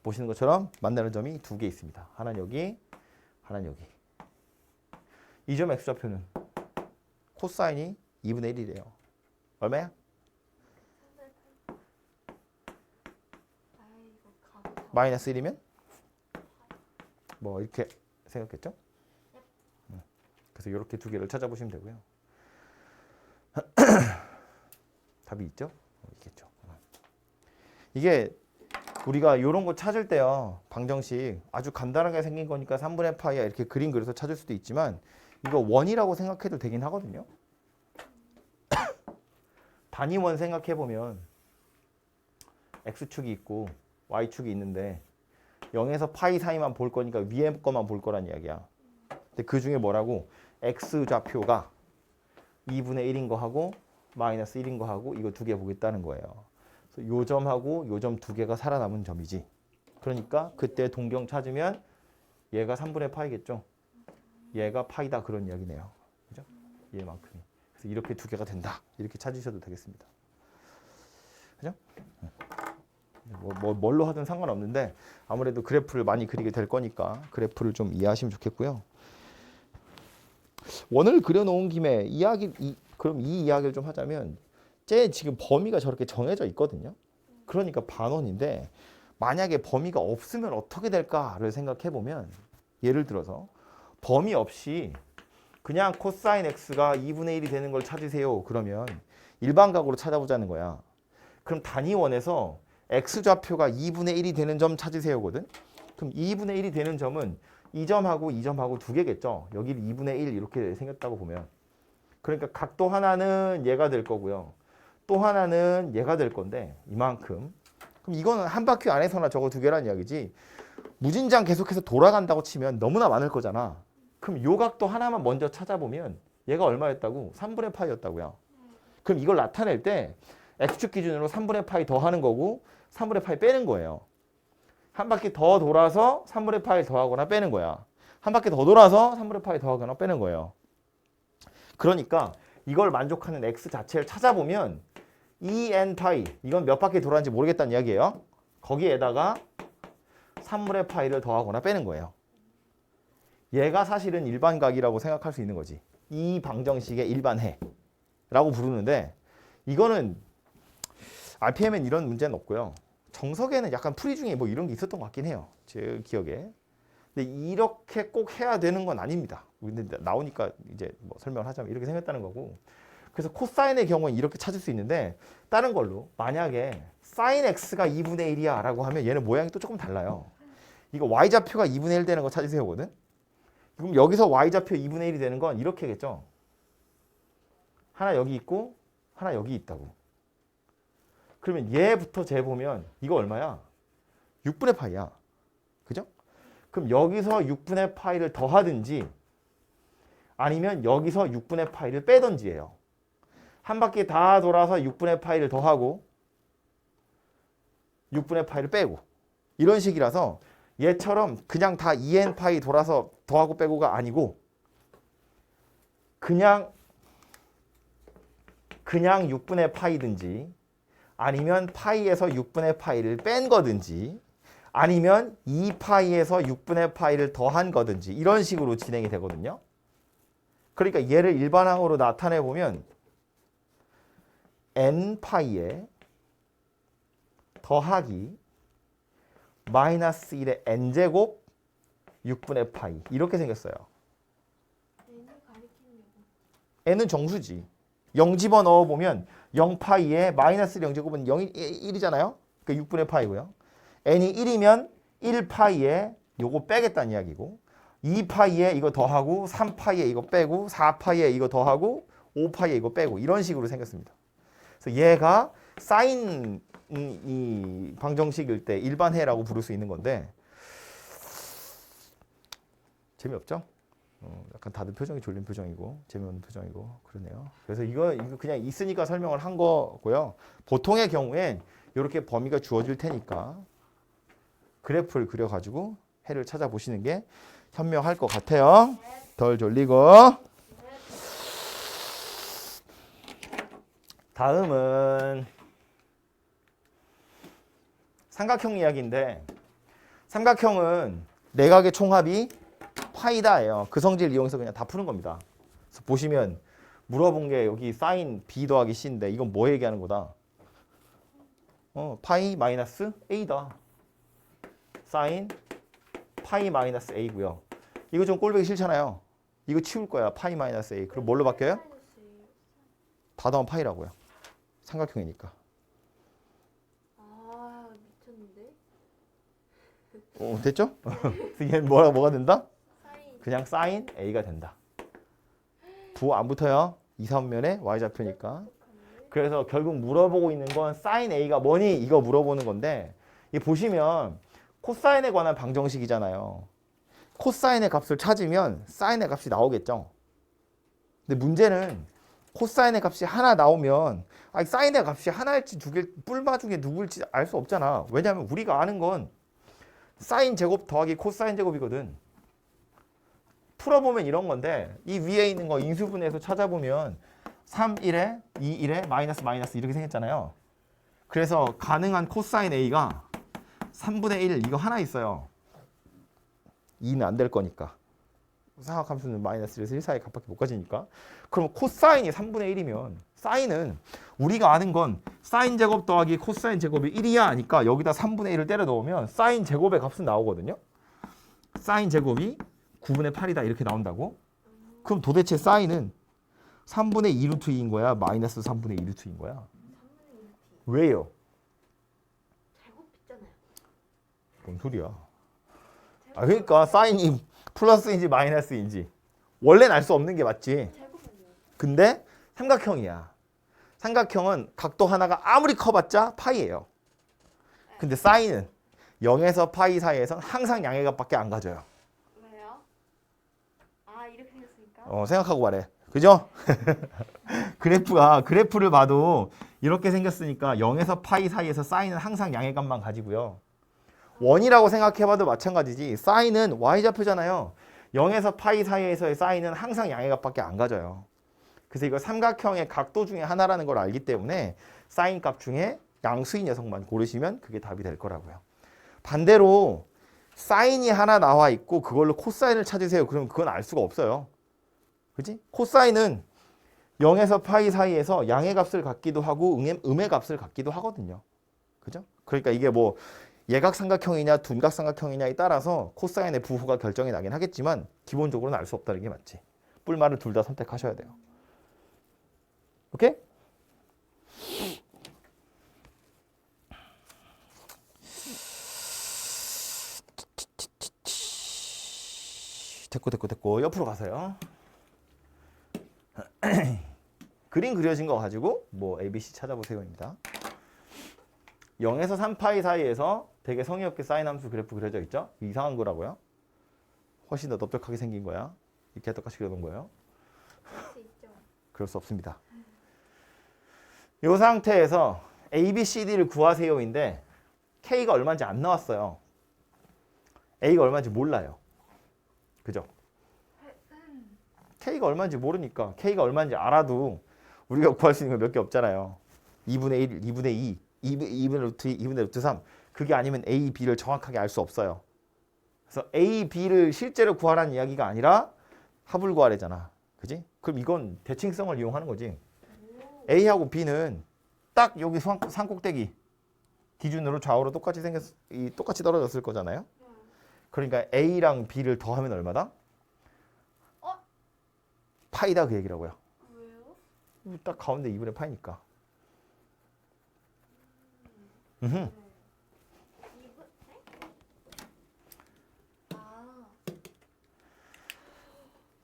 보시는 것처럼 만나는 점이 두 개 있습니다. 하나는 여기, 하나는 여기. 이 점 x좌표는 코사인이 2분의 1이래요. 얼마야?
아이고 가보자.
마이너스 1이면? 뭐 이렇게 생각했죠? 그래서 이렇게 두 개를 찾아보시면 되고요. 답이 있죠? 있겠죠. 이게 우리가 이런 거 찾을 때요. 방정식 아주 간단하게 생긴 거니까 3분의 파이야 이렇게 그림 그려서 찾을 수도 있지만 이거 원이라고 생각해도 되긴 하거든요. 단위원 생각해보면 x축이 있고 y축이 있는데 0에서 파이 사이만 볼 거니까 위에 거만 볼 거란 이야기야. 근데 그 중에 뭐라고? x좌표가 2분의 1인 거 하고 마이너스 1인 거 하고 이거 두 개 보겠다는 거예요. 그래서 요 점하고 요 점 두 개가 살아남은 점이지. 그러니까 그때 동경 찾으면 얘가 3분의 파이겠죠. 얘가 파이다 그런 이야기네요. 그죠? 얘만큼이. 그래서 이렇게 두 개가 된다. 이렇게 찾으셔도 되겠습니다. 그죠? 뭘로 하든 상관없는데 아무래도 그래프를 많이 그리게 될 거니까 그래프를 좀 이해하시면 좋겠고요. 원을 그려놓은 김에 그럼 이 이야기를 좀 하자면 쟤 지금 범위가 저렇게 정해져 있거든요. 그러니까 반원인데 만약에 범위가 없으면 어떻게 될까를 생각해 보면 예를 들어서 범위 없이 그냥 코사인 x가 2분의 1이 되는 걸 찾으세요. 그러면 일반각으로 찾아보자는 거야. 그럼 단위원에서 x좌표가 2분의 1이 되는 점 찾으세요거든. 그럼 2분의 1이 되는 점은 이 점하고 이 점하고 두 개겠죠. 여기를 2분의 1 이렇게 생겼다고 보면. 그러니까 각도 하나는 얘가 될 거고요. 또 하나는 얘가 될 건데 이만큼. 그럼 이거는 한 바퀴 안에서나 저거 두 개란 이야기지. 무진장 계속해서 돌아간다고 치면 너무나 많을 거잖아. 그럼 요 각도 하나만 먼저 찾아보면 얘가 얼마였다고? 3분의 파이였다고요. 그럼 이걸 나타낼 때 x축 기준으로 3분의 파이 더하는 거고 3분의 파이 빼는 거예요. 한 바퀴 더 돌아서 3분의 파이 더하거나 빼는 거야. 한 바퀴 더 돌아서 3분의 파이 더하거나 빼는 거예요. 그러니까 이걸 만족하는 x 자체를 찾아보면 2n 파이 이건 몇 바퀴 돌았는지 모르겠다는 이야기예요. 거기에다가 3분의 파이를 더하거나 빼는 거예요. 얘가 사실은 일반각이라고 생각할 수 있는 거지. 이 방정식의 일반해라고 부르는데 이거는 RPM엔 이런 문제는 없고요. 정석에는 약간 풀이 중에 뭐 이런 게 있었던 것 같긴 해요. 제 기억에. 근데 이렇게 꼭 해야 되는 건 아닙니다. 근데 나오니까 이제 뭐 설명을 하자면 이렇게 생겼다는 거고. 그래서 코사인의 경우는 이렇게 찾을 수 있는데 다른 걸로 만약에 사인 x가 2분의 1이야 라고 하면 얘는 모양이 또 조금 달라요. 이거 y좌표가 2분의 1 되는 거 찾으세요거든. 그럼 여기서 y좌표 2분의 1이 되는 건 이렇게겠죠. 하나 여기 있고 하나 여기 있다고. 그러면 얘부터 재보면 이거 얼마야? 6분의 파이야. 그죠? 그럼 여기서 6분의 파이를 더하든지 아니면 여기서 6분의 파이를 빼든지 해요. 한 바퀴 다 돌아서 6분의 파이를 더하고 6분의 파이를 빼고 이런 식이라서 얘처럼 그냥 다 2n 파이 돌아서 더하고 빼고가 아니고 그냥 6분의 파이든지 아니면 파이에서 6분의 파이를 뺀 거든지 아니면 2파이에서 6분의 파이를 더한 거든지 이런 식으로 진행이 되거든요. 그러니까 얘를 일반항으로 나타내 보면 n파이에 더하기 마이너스 1의 n제곱 6분의 파이 이렇게 생겼어요.
N을 가리키는
n은 정수지. 0 집어넣어 보면 0파이에 마이너스 0제곱은 0이 1이잖아요. 그 6분의 파이고요. n이 1이면 1파이에 요거 빼겠다는 이야기고 2파이에 이거 더하고 3파이에 이거 빼고 4파이에 이거 더하고 5파이에 이거 빼고 이런 식으로 생겼습니다. 그래서 얘가 사인 이 방정식일 때 일반해라고 부를 수 있는 건데 재미없죠? 약간 다들 표정이 졸린 표정이고 재미없는 표정이고 그러네요. 그래서 이거 그냥 있으니까 설명을 한 거고요. 보통의 경우엔 이렇게 범위가 주어질 테니까 그래프를 그려가지고 해를 찾아보시는 게 현명할 것 같아요. 덜 졸리고. 다음은 삼각형 이야기인데 삼각형은 내각의 총합이 파이다예요. 그 성질 이용해서 그냥 다 푸는 겁니다. 그래서 보시면 물어본 게 여기 사인 b 더하기 c인데 이건 뭐 얘기하는 거다? 파이 마이너스 a다. 사인 파이 마이너스 a고요. 이거 좀 꼴보기 싫잖아요. 이거 치울 거야. 파이 마이너스 a. 그럼 뭘로 바뀌어요? 다 더하면 파이라고요. 삼각형이니까.
아 미쳤는데.
됐죠? 얘는 뭐가 된다?
사인.
그냥 사인 a가 된다. 부 안 붙어요. 2, 3면에 y좌표니까. 그래서 결국 물어보고 있는 건 사인 a가 뭐니? 이거 물어보는 건데 이 보시면 코사인에 관한 방정식이잖아요. 코사인의 값을 찾으면 사인의 값이 나오겠죠. 근데 문제는 코사인의 값이 하나 나오면 사인의 값이 하나일지 두 개, 뿔마 중에 누구일지 알 수 없잖아. 왜냐하면 우리가 아는 건 사인 제곱 더하기 코사인 제곱이거든. 풀어보면 이런 건데 이 위에 있는 거 인수분해해서 찾아보면 3, 1에 2, 1에 마이너스 마이너스 이렇게 생겼잖아요. 그래서 가능한 코사인 A가 3분의 1 이거 하나 있어요. 2는 안 될 거니까. 삼각함수는 마이너스 1 사이 값밖에 못 가지니까. 그럼 코사인이 3분의 1이면 사인은 우리가 아는 건 사인 제곱 더하기 코사인 제곱이 1이야 하니까 여기다 3분의 1을 때려 넣으면 사인 제곱의 값은 나오거든요. 사인 제곱이 9분의 8이다 이렇게 나온다고? 그럼 도대체 사인은 3분의 2 루트 2인 거야? 마이너스 3분의 2 루트인 거야?
3분의 1티.
왜요?
제곱했잖아요.
뭔 소리야? 그러니까 사인이 플러스인지 마이너스인지 원래는 알 수 없는 게 맞지.
제곱은요?
근데 삼각형이야. 삼각형은 각도 하나가 아무리 커봤자 파이예요. 근데 사인은 0에서 파이 사이에선 항상 양의 값밖에 안 가져요.
왜요? 아 이렇게 생겼으니까.
생각하고 말해. 그죠? 그래프를 봐도 이렇게 생겼으니까 0에서 파이 사이에서 사인은 항상 양의 값만 가지고요. 원이라고 생각해봐도 마찬가지지. 사인은 y좌표잖아요. 0에서 파이 사이에서의 사인은 항상 양의 값밖에 안 가져요. 그래서 이거 삼각형의 각도 중에 하나라는 걸 알기 때문에 사인 값 중에 양수인 녀석만 고르시면 그게 답이 될 거라고요. 반대로 사인이 하나 나와 있고 그걸로 코사인을 찾으세요. 그러면 그건 알 수가 없어요. 그지? 코사인은 0에서 파이 사이에서 양의 값을 갖기도 하고 음의 값을 갖기도 하거든요. 그죠? 그러니까 이게 뭐 예각삼각형이냐 둔각삼각형이냐에 따라서 코사인의 부호가 결정이 나긴 하겠지만 기본적으로는 알 수 없다는 게 맞지. 뿔말을 둘 다 선택하셔야 돼요. 오케이? 됐고 옆으로 가세요. 그림 그려진 거 가지고 뭐 ABC 찾아보세요입니다. 0에서 3파이 사이에서 되게 성의 없게 사인 함수 그래프 그려져 있죠? 이상한 거라고요. 훨씬 더 넓적하게 생긴 거야. 이렇게 똑같이 그려놓은 거예요.
할 수 있죠.
그럴 수 없습니다. 이 상태에서 A, B, C, D를 구하세요인데 K가 얼마인지 안 나왔어요. A가 얼마인지 몰라요. 그죠? K가 얼마인지 모르니까 K가 얼마인지 알아도 우리가 구할 수 있는 거 몇 개 없잖아요. 2분의 1, 2분의 2, 2분의 루트 2, 2분의 루트 3. 그게 아니면 A, B를 정확하게 알 수 없어요. 그래서 A, B를 실제로 구하라는 이야기가 아니라 합을 구하래잖아. 그지? 그럼 이건 대칭성을 이용하는 거지. A하고 B는 딱 여기 산꼭대기 기준으로 좌우로 똑같이 똑같이 떨어졌을 거잖아요. 그러니까 A랑 B를 더하면 얼마다? 파이다 그 얘기라고요.
왜요?
딱 가운데 2분의 파이니까.
이분? 네? 아.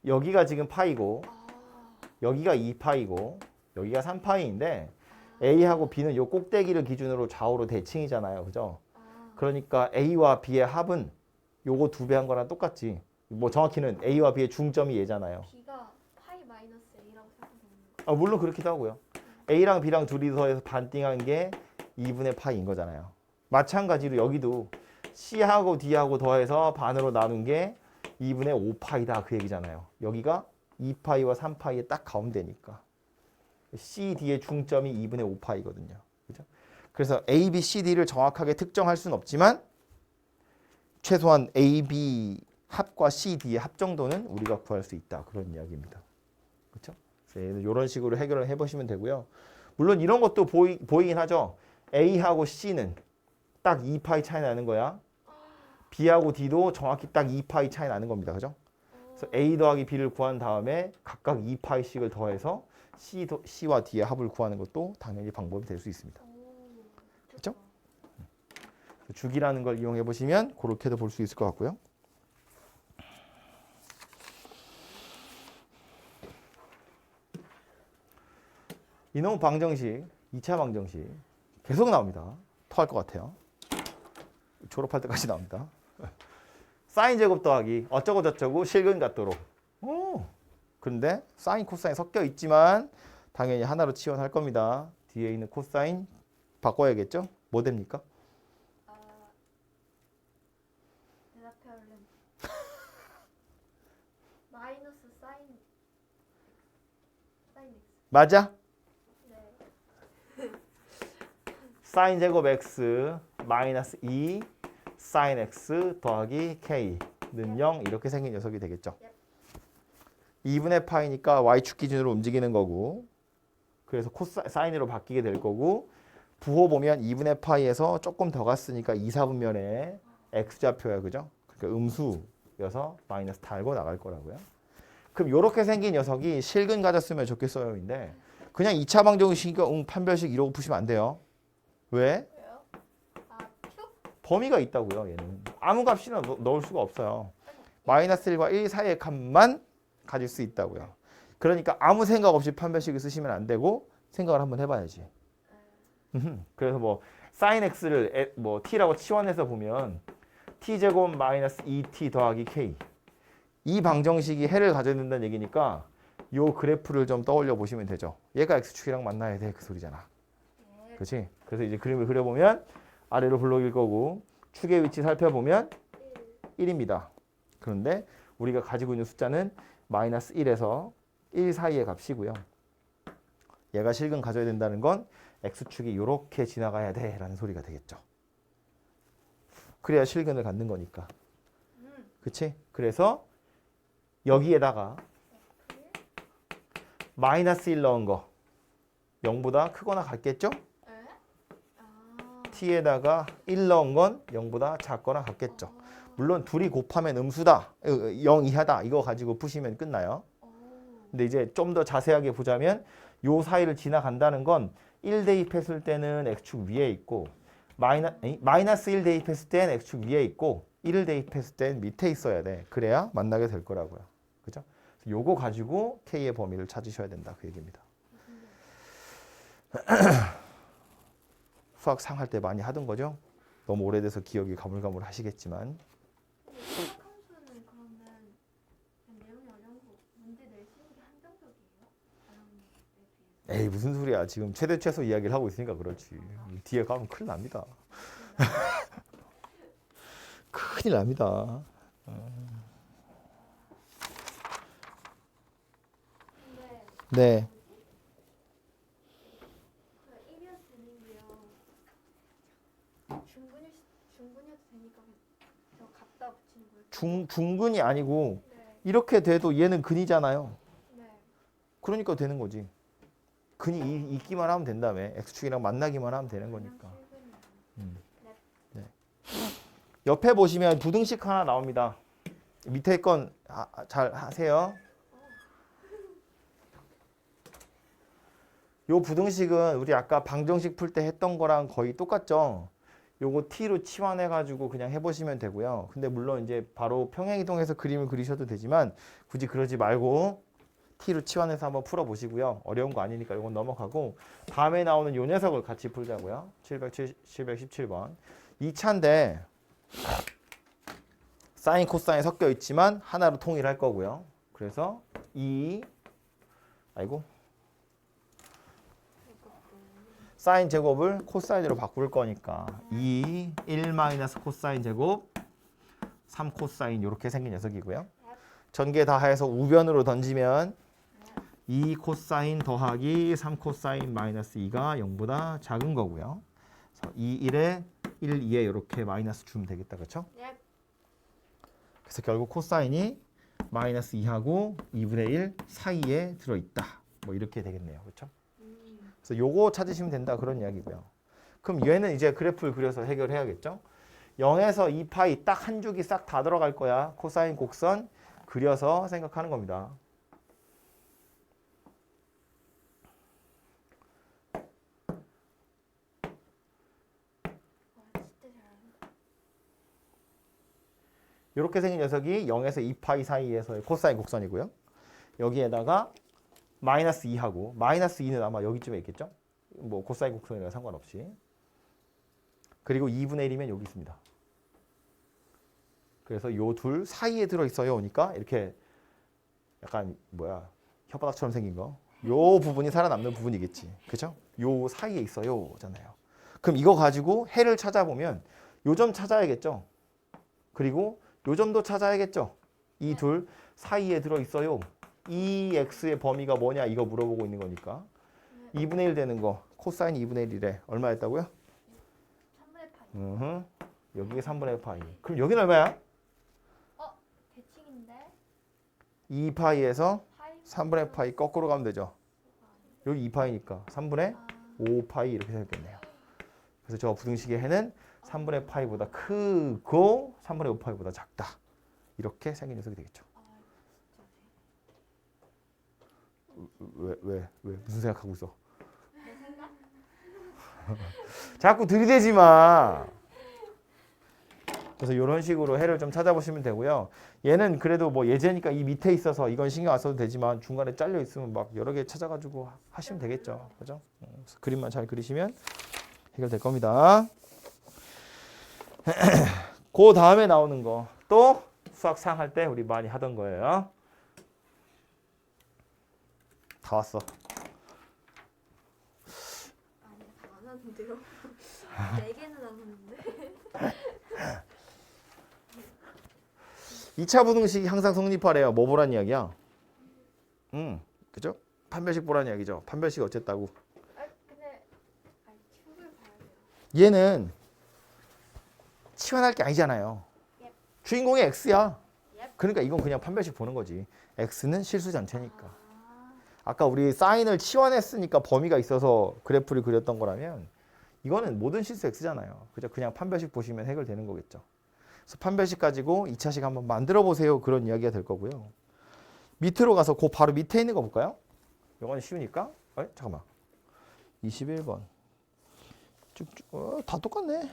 여기가 지금 파이고
아.
여기가 2파이고 여기가 3파이인데 A하고 B는 요 꼭대기를 기준으로 좌우로 대칭이잖아요. 그죠? 그러니까 A와 B의 합은 요거 2배 한 거랑 똑같지. 뭐 정확히는 A와 B의 중점이 얘잖아요.
B가 파이 마이너스 A라고 생각하는
아, 물론 그렇기도 하고요. A랑 B랑 둘이서 해서 반띵한 게 2분의 파이인 거잖아요. 마찬가지로 여기도 C하고 D하고 더해서 반으로 나눈 게 2분의 5파이다 그 얘기잖아요. 여기가 2파이와 3파이의 딱 가운데니까. C, D의 중점이 2분의 5파이거든요. 그죠? 그래서 A, B, C, D를 정확하게 특정할 수는 없지만 최소한 A, B 합과 C, D의 합 정도는 우리가 구할 수 있다. 그런 이야기입니다. 그렇죠? 이런 식으로 해결을 해보시면 되고요. 물론 이런 것도 보이긴 하죠. A하고 C는 딱 2파이 차이 나는 거야. B하고 D도 정확히 딱 2파이 차이 나는 겁니다. 그죠? 그래서 A 더하기 B를 구한 다음에 각각 2파이씩을 더해서 C와 D의 합을 구하는 것도 당연히 방법이 될 수 있습니다. 그렇죠? 주기라는 걸 이용해 보시면 그렇게도 볼 수 있을 것 같고요. 이놈 방정식, 2차 방정식 계속 나옵니다. 토할 것 같아요. 졸업할 때까지 나옵니다. 사인 제곱 더하기 어쩌고 저쩌고 실근 같도록. 근데 사인 코사인 섞여 있지만 당연히 하나로 치환할 겁니다. 뒤에 있는 코사인 바꿔야겠죠? 뭐 됩니까?
대답해 얼른. 마이너스 사인 X.
맞아?
네.
사인 제곱 x 마이너스 2 사인 x 더하기 k는 0 이렇게 생긴 녀석이 되겠죠. 2분의 파이니까 y축 기준으로 움직이는 거고 그래서 사인으로 바뀌게 될 거고 부호 보면 2분의 파이에서 조금 더 갔으니까 2, 4분면에 x좌표야. 그죠? 그러니까 음수여서 마이너스 달고 나갈 거라고요. 그럼 이렇게 생긴 녀석이 실근 가졌으면 좋겠어요인데 그냥 2차 방정식이니까 판별식 이러고 푸시면 안 돼요. 왜?
왜요? 큐?
범위가 있다고요. 얘는 아무 값이나 넣을 수가 없어요. 마이너스 1과 1 사이의 값만 가질 수 있다고요. 그러니까 아무 생각 없이 판별식을 쓰시면 안 되고 생각을 한번 해봐야지. 그래서 뭐 sin x를 뭐 t라고 치환해서 보면 t제곱 마이너스 2t 더하기 k 이 방정식이 해를 가져야 된다는 얘기니까 요 그래프를 좀 떠올려 보시면 되죠. 얘가 x축이랑 만나야 돼 그 소리잖아. 그렇지? 그래서 이제 그림을 그려보면 아래로 블록일 거고 축의 위치 살펴보면 1입니다. 그런데 우리가 가지고 있는 숫자는 마이너스 1에서 1 사이의 값이고요. 얘가 실근 가져야 된다는 건 x축이 이렇게 지나가야 돼 라는 소리가 되겠죠. 그래야 실근을 갖는 거니까. 그치? 그래서 여기에다가 마이너스 1 넣은 거 0보다 크거나 같겠죠? t에다가 1 넣은 건 0보다 작거나 같겠죠. 물론 둘이 곱하면 음수다, 0 이하다 이거 가지고 푸시면 끝나요. 근데 이제 좀 더 자세하게 보자면 요 사이를 지나간다는 건 1 대입했을 때는 x축 위에 있고 마이너스 1 대입했을 때는 x축 위에 있고 1을 대입했을 때는 밑에 있어야 돼. 그래야 만나게 될 거라고요. 그죠? 요거 가지고 k의 범위를 찾으셔야 된다 그 얘기입니다. 수학 상할 때 많이 하던 거죠? 너무 오래돼서 기억이 가물가물 하시겠지만
함수는 그러면 내용이 어려운 거 문제 낼 수 있는 게 한정적이에요? 다른 에 비해서?
에이 무슨 소리야. 지금 최대 최소 이야기를 하고 있으니까 그렇지. 뒤에 가면 큰일 납니다. 큰일 납니다. 네.
그 1이어도 되는데요. 중근이어도 되니까 저 갖다 붙이는 거예요.
중근이 아니고
네.
이렇게 돼도 얘는 근이잖아요.
네.
그러니까 되는 거지. 근이 있기만 하면 된다며. x축이랑 만나기만 하면 되는 거니까. 네. 옆에 보시면 부등식 하나 나옵니다. 밑에 건 잘 하세요. 요 부등식은 우리 아까 방정식 풀 때 했던 거랑 거의 똑같죠. 요거 t로 치환해 가지고 그냥 해보시면 되고요. 근데 물론 이제 바로 평행이동해서 그림을 그리셔도 되지만 굳이 그러지 말고 t로 치환해서 한번 풀어보시고요. 어려운 거 아니니까 이건 넘어가고 다음에 나오는 요 녀석을 같이 풀자고요. 717번 2차인데 사인 코사인 섞여 있지만 하나로 통일할 거고요. 그래서 사인 제곱을 코사인으로 바꿀 거니까 2, 1 마이너스 코사인 제곱 3 코사인 이렇게 생긴 녀석이고요. 전개 다 해서 우변으로 던지면 2 코사인 더하기 3 코사인 마이너스 2가 0보다 작은 거고요. 그래서 2, 1에 1, 2에 이렇게 마이너스 주면 되겠다. 그렇죠?
네.
그래서 결국 코사인이 마이너스 2하고 2분의 1 사이에 들어있다. 뭐 이렇게 되겠네요. 그렇죠? 그래서 요거 찾으시면 된다. 그런 이야기고요. 그럼 얘는 이제 그래프를 그려서 해결해야겠죠? 0에서 2파이 딱 한 줄기 싹 다 들어갈 거야. 코사인 곡선 그려서 생각하는 겁니다.
와 진짜 잘한다.
이렇게 생긴 녀석이 0에서 2파이 사이에서의 코사인 곡선이고요. 여기에다가 마이너스 2하고 마이너스 2는 아마 여기쯤에 있겠죠? 뭐 코사인 곡선이랑 상관없이. 그리고 2분의 1이면 여기 있습니다. 그래서 요 둘 사이에 들어있어요. 오니까 이렇게 약간 혓바닥처럼 생긴 거. 요 부분이 살아남는 부분이겠지. 그죠? 요 사이에 있어요. 잖아요. 그럼 이거 가지고 해를 찾아보면 요 점 찾아야겠죠? 그리고 요 점도 찾아야겠죠? 이 둘 사이에 들어있어요. 이 x의 범위가 뭐냐 이거 물어보고 있는 거니까 2분의 1 되는 거 코사인 2분의 1이래. 얼마였다고요?
3분의 파이.
여기에 3분의 파이. 그럼 여기는 얼마야?
대칭인데
2파이에서
파이
3분의 파이 거꾸로 가면 되죠. 여기 2파이니까 3분의 5파이 이렇게 생겼겠네요. 그래서 저 부등식의 해는 3분의 파이보다 크고 3분의 5파이보다 작다. 이렇게 생긴 녀석이 되겠죠. 왜 무슨 생각하고 있어?
내 생각?
자꾸 들이대지 마. 그래서 이런 식으로 해를 좀 찾아보시면 되고요. 얘는 그래도 뭐 예제니까 이 밑에 있어서 이건 신경 안 써도 되지만 중간에 잘려 있으면 막 여러 개 찾아가지고 하시면 되겠죠. 그죠? 그래서 그림만 잘 그리시면 해결될 겁니다. 그 다음에 나오는 거 또 수학 상할 때 우리 많이 하던 거예요. 다 왔어.
아니 다안 하는데요. 4개는 안 하는데.
2차 부등식이 항상 성립하래요. 뭐 보란 이야기야? 그죠? 판별식 보란 이야기죠. 판별식 어쨌다고.
근데 팁을 봐야 돼요.
얘는 치환할 게 아니잖아요.
Yep.
주인공이 x야.
Yep.
그러니까 이건 그냥 판별식 보는 거지. x는 실수 전체니까.
아,
아까 우리 사인을 치환했으니까 범위가 있어서 그래프를 그렸던 거라면 이거는 모든 실수 x잖아요. 그냥 판별식 보시면 해결되는 거겠죠. 그래서 판별식 가지고 2차식 한번 만들어 보세요. 그런 이야기가 될 거고요. 밑으로 가서 그 바로 밑에 있는 거 볼까요? 이건 쉬우니까. 잠깐만. 21번. 쭉쭉. 다 똑같네.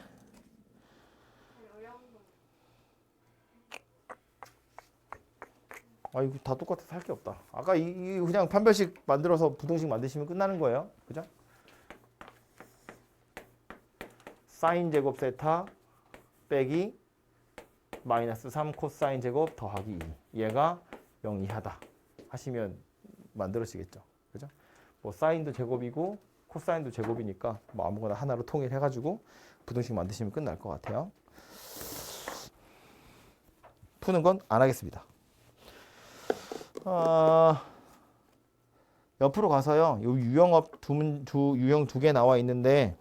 어려운 거.
이거 다 똑같아서 할 게 없다. 아까 이 그냥 판별식 만들어서 부등식 만드시면 끝나는 거예요. 그죠? 사인 제곱 세타 빼기 마이너스 3 코사인 제곱 더하기 2. 얘가 0 이하다. 하시면 만들어지겠죠. 그죠? 뭐 사인도 제곱이고 코사인도 제곱이니까 뭐 아무거나 하나로 통일해가지고 부등식 만드시면 끝날 것 같아요. 푸는 건 안 하겠습니다. 옆으로 가서요. 요 유형업 유형 두 개 나와 있는데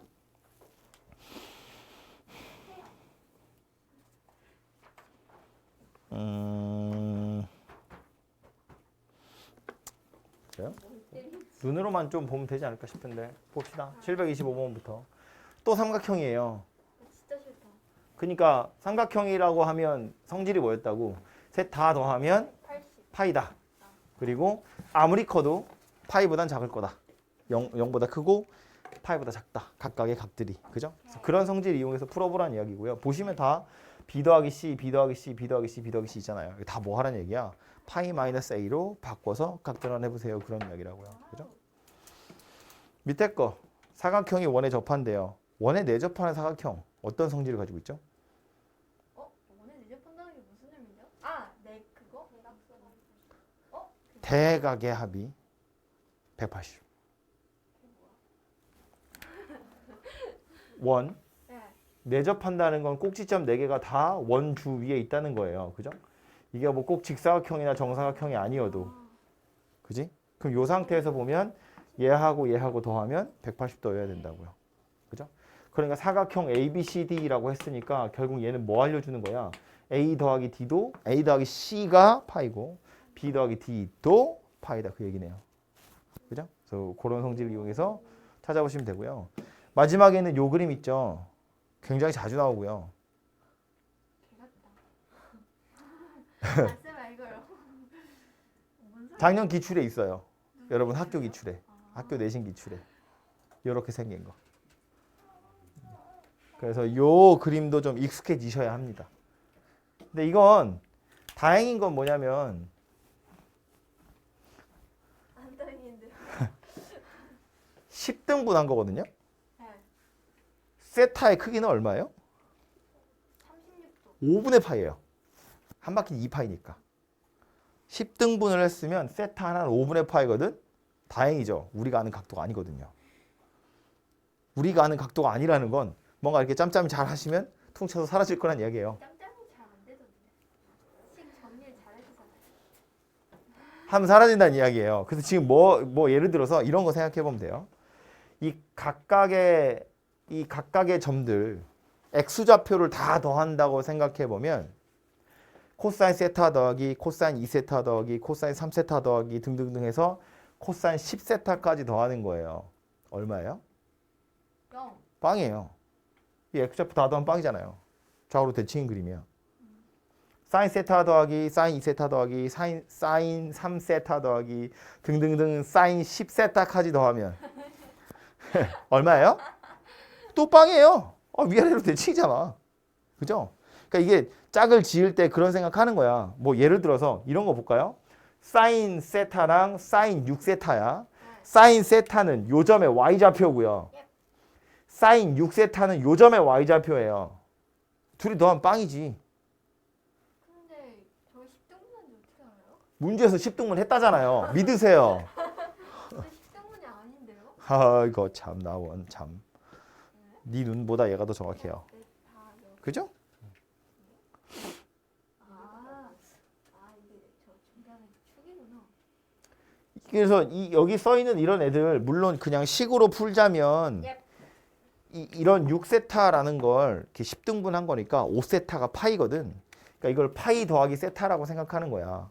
그래요? 눈으로만 좀 보면 되지 않을까 싶은데 봅시다. 725번부터 또 삼각형이에요.
진짜 싫다.
그러니까 삼각형이라고 하면 성질이 뭐였다고? 셋 다 더하면
80.
파이다. 그리고 아무리 커도 파이보단 작을 거다. 0보다 크고 파이보다 작다. 각각의 값들이. 그죠? 그래서 그런 성질 이용해서 풀어보라는 이야기고요. 보시면 다 B 더하기 C, B 더하기 C, B 더하기 C, B 더하기 C 있잖아요. 이게 다 뭐 하라는 얘기야? 파이 마이너스 a로 바꿔서 각변환 해보세요. 그런 이야기라고요. 그죠? 밑에 거 사각형이 원에 접한대요. 원에 내접하는 사각형 어떤 성질을 가지고 있죠?
원에 내접한다는 게 무슨 의미죠? 아, 네 그거?
대각의 합이 180. 원
네.
내접한다는 건 꼭지점 4개가 다 원 주 위에 있다는 거예요. 그죠? 이게 뭐 꼭 직사각형이나 정사각형이 아니어도. 그지? 그럼 이 상태에서 보면 얘하고 더하면 180도여야 된다고요. 그죠? 그러니까 사각형 ABCD라고 했으니까 결국 얘는 뭐 알려주는 거야? A 더하기 D도 A 더하기 C가 파이고 B 더하기 D도 파이다. 그 얘기네요. 그죠? 그래서 그런 성질을 이용해서 찾아보시면 되고요. 마지막에는 요 그림 있죠? 굉장히 자주 나오고요.
쌤 이거요.
작년 기출에 있어요. 여러분 학교 기출에. 학교 내신 기출에. 이렇게 생긴 거. 그래서 요 그림도 좀 익숙해지셔야 합니다. 근데 이건 다행인 건 뭐냐면
안 다행인데요.
10등분 한 거거든요.
네.
세타의 크기는 얼마예요?
36도.
5분의 파이예요. 한 바퀴 2파이니까. 10등분을 했으면 세타 하나는 5분의 파이거든. 다행이죠. 우리가 아는 각도가 아니거든요. 우리가 아는 각도가 아니라는 건 뭔가 이렇게 짬짬이 잘 하시면 퉁쳐서 사라질 거란 이야기예요.
짬짬이 잘 안 되던데. 식 정리를 잘 해주잖아요.
하면 사라진다는 이야기예요. 그래서 지금 뭐 예를 들어서 이런 거 생각해 보면 돼요. 이 각각의 점들 x좌표를 다 더한다고 생각해 보면 코사인 세타 더하기 코사인 2세타 더하기 코사인 3세타 더하기 등등등 해서 코사인 10세타까지 더하는 거예요. 얼마예요?
0.
빵이에요. 이 x좌표 다 더하면 빵이잖아요. 좌우로 대칭인 그림이야. 사인 세타 더하기 사인 2세타 더하기 사인 3세타 더하기 등등등 사인 10세타까지 더하면 얼마예요? 또 빵이에요. 위아래로 대칭이잖아. 그죠? 그러니까 이게 짝을 지을 때 그런 생각하는 거야. 뭐 예를 들어서 이런 거 볼까요? 사인 세타랑 사인 6세타야. 사인 세타는 요점의 y좌표고요. 사인 6세타는 요점의 y좌표예요. 둘이 더하면 빵이지.
근데 저 10등분인지 어떻게 알아요?
문제에서 10등분 했다잖아요. 믿으세요.
근데 10등분이 아닌데요?
아이고 참 나원 참. 네 눈보다 얘가 더 정확해요.
네, 다
그죠?
이게 저 중간에 축이구나.
그래서 여기 써 있는 이런 애들 물론 그냥 식으로 풀자면
예.
이런 6세타라는 걸 이렇게 10등분 한 거니까 5세타가 파이거든. 그러니까 이걸 파이 더하기 세타라고 생각하는 거야.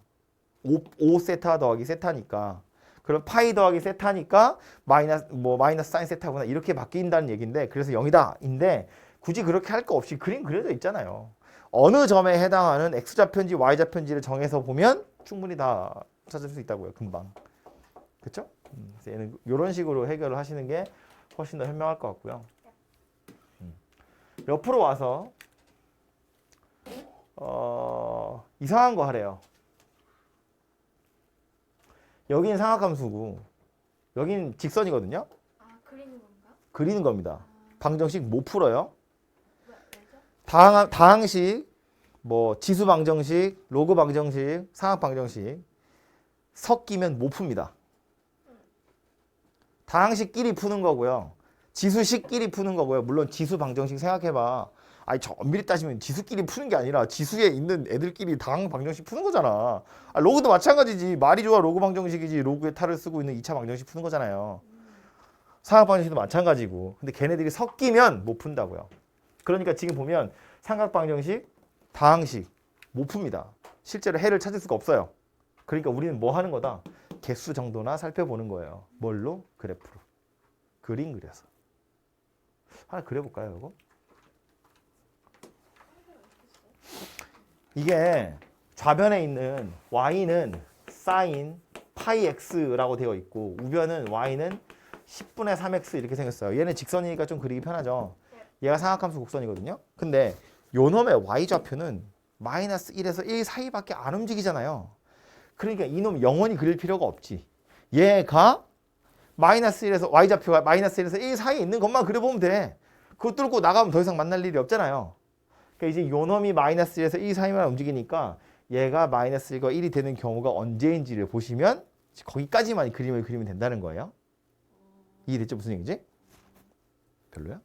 5세타 더하기 세타니까. 그럼 파이 더하기 세타니까 마이너스 사인 세타구나 이렇게 바뀐다는 얘기인데 그래서 0이다인데 굳이 그렇게 할 거 없이 그림 그려져 있잖아요. 어느 점에 해당하는 x좌표인지 y좌표인지를 정해서 보면 충분히 다 찾을 수 있다고요. 금방. 그렇죠? 그래서 얘는 이런 식으로 해결을 하시는 게 훨씬 더 현명할 것 같고요. 옆으로 와서 이상한 거 하래요. 여긴 삼각함수고 여긴 직선이거든요.
그리는 건가?
그리는 겁니다. 방정식 못 풀어요.
왜죠?
다항식, 뭐 지수 방정식, 로그 방정식, 상학 방정식 섞이면 못 풉니다. 다항식끼리 푸는 거고요. 지수식끼리 푸는 거고요. 물론 지수 방정식 생각해봐. 아니 저 엄밀히 따지면 지수끼리 푸는 게 아니라 지수에 있는 애들끼리 다항 방정식 푸는 거잖아. 로그도 마찬가지지. 말이 좋아 로그 방정식이지. 로그의 탈을 쓰고 있는 2차 방정식 푸는 거잖아요. 상학 방정식도 마찬가지고. 근데 걔네들이 섞이면 못 푼다고요. 그러니까 지금 보면 삼각 방정식, 다항식 못 풉니다. 실제로 해를 찾을 수가 없어요. 그러니까 우리는 뭐 하는 거다? 개수 정도나 살펴보는 거예요. 뭘로? 그래프로. 그림 그려서. 하나 그려볼까요, 이거? 이게 좌변에 있는 y는 sin 파이 x라고 되어 있고 우변은 y는 10분의 3x 이렇게 생겼어요. 얘는 직선이니까 좀 그리기 편하죠. 얘가 삼각함수 곡선이거든요. 근데 요 놈의 y좌표는 마이너스 1에서 1 사이밖에 안 움직이잖아요. 그러니까 이놈 영원히 그릴 필요가 없지. 얘가 마이너스 1에서 y좌표가 마이너스 1에서 1 사이에 있는 것만 그려보면 돼. 그거 뚫고 나가면 더 이상 만날 일이 없잖아요. 그러니까 이제 요 놈이 마이너스 1에서 1 사이만 움직이니까 얘가 마이너스 1과 1이 되는 경우가 언제인지를 보시면 거기까지만 그림을 그리면 된다는 거예요. 이해됐죠? 무슨 얘기지? 별로야?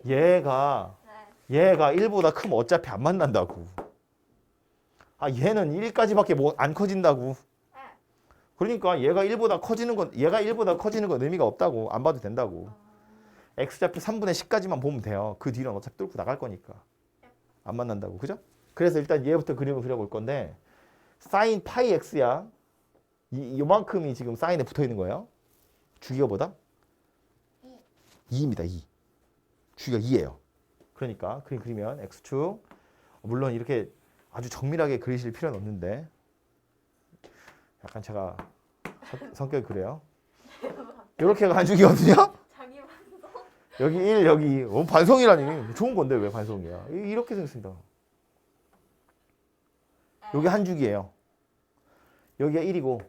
모르겠어요.
얘가 1보다 크면 어차피 안 만난다고. 아 얘는 1까지밖에 뭐 안 커진다고. 그러니까 얘가 1보다 커지는 건 의미가 없다고. 안 봐도 된다고. x좌표 3분의 10까지만 보면 돼요. 그 뒤는 어차피 뚫고 나갈 거니까. 안 만난다고. 그죠? 그래서 일단 얘부터 그림을 그려볼 건데 사인 파이 x야. 요만큼이 지금 사인에 붙어 있는 거예요. 주기가보다 2입니다. 2. 주기가 2예요. 그러니까 그림 그리면 x축 물론 이렇게 아주 정밀하게 그리실 필요는 없는데 약간 제가 성격이 그래요. 이렇게가 한 줄기거든요.
자기 반성.
여기 1 여기 2 반성이라니. 좋은 건데 왜 반성이야. 이렇게 생겼습니다. 여기 한 줄기예요. 여기가 1이고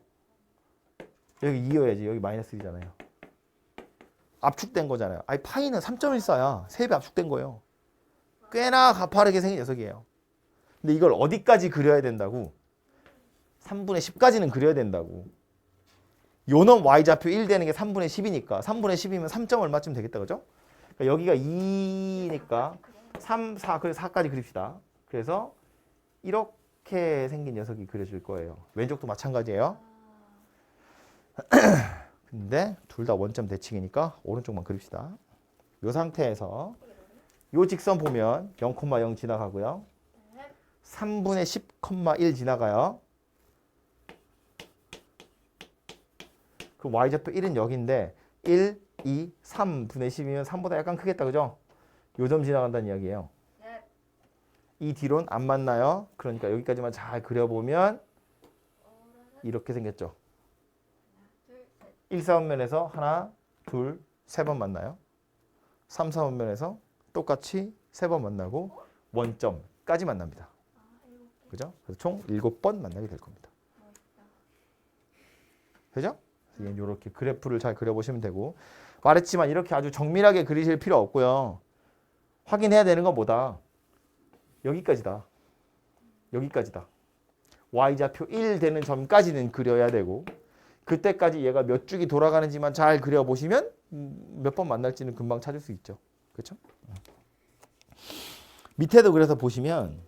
여기 2여야지. 여기 마이너스 1이잖아요. 압축된 거잖아요. 아니 파이는 3.14야. 3배 압축된 거예요. 꽤나 가파르게 생긴 녀석이에요. 근데 이걸 어디까지 그려야 된다고? 3분의 10까지는 그려야 된다고. 요놈 y좌표 1 되는 게 3분의 10이니까 3분의 10이면 3점 얼마쯤 되겠다. 그죠? 그러니까 여기가 2니까 3, 4, 그래서 4까지 그립시다. 그래서 이렇게 생긴 녀석이 그려질 거예요. 왼쪽도 마찬가지예요. 근데 둘 다 원점 대칭이니까 오른쪽만 그립시다. 이 상태에서 요 직선 보면 0,0 지나가고요. 3분의 10,1 지나가요. 그 y좌표 1은 여기인데 1, 2, 3분의 10이면 3보다 약간 크겠다. 그죠? 요 점 지나간다는 이야기예요. 이 뒤로는 안 만나요. 그러니까 여기까지만 잘 그려보면 이렇게 생겼죠. 1, 4분면에서 하나, 둘, 세 번 만나요. 3, 4분면에서 똑같이 세 번 만나고 원점까지 만납니다. 그죠? 그래서 총 7번 만나게 될 겁니다. 그죠? 이렇게 그래프를 잘 그려보시면 되고 말했지만 이렇게 아주 정밀하게 그리실 필요 없고요. 확인해야 되는 건 뭐다? 여기까지다. 여기까지다. y좌표 1 되는 점까지는 그려야 되고 그때까지 얘가 몇 주기 돌아가는지만 잘 그려보시면 몇 번 만날지는 금방 찾을 수 있죠. 그렇죠? 밑에도 그래서 보시면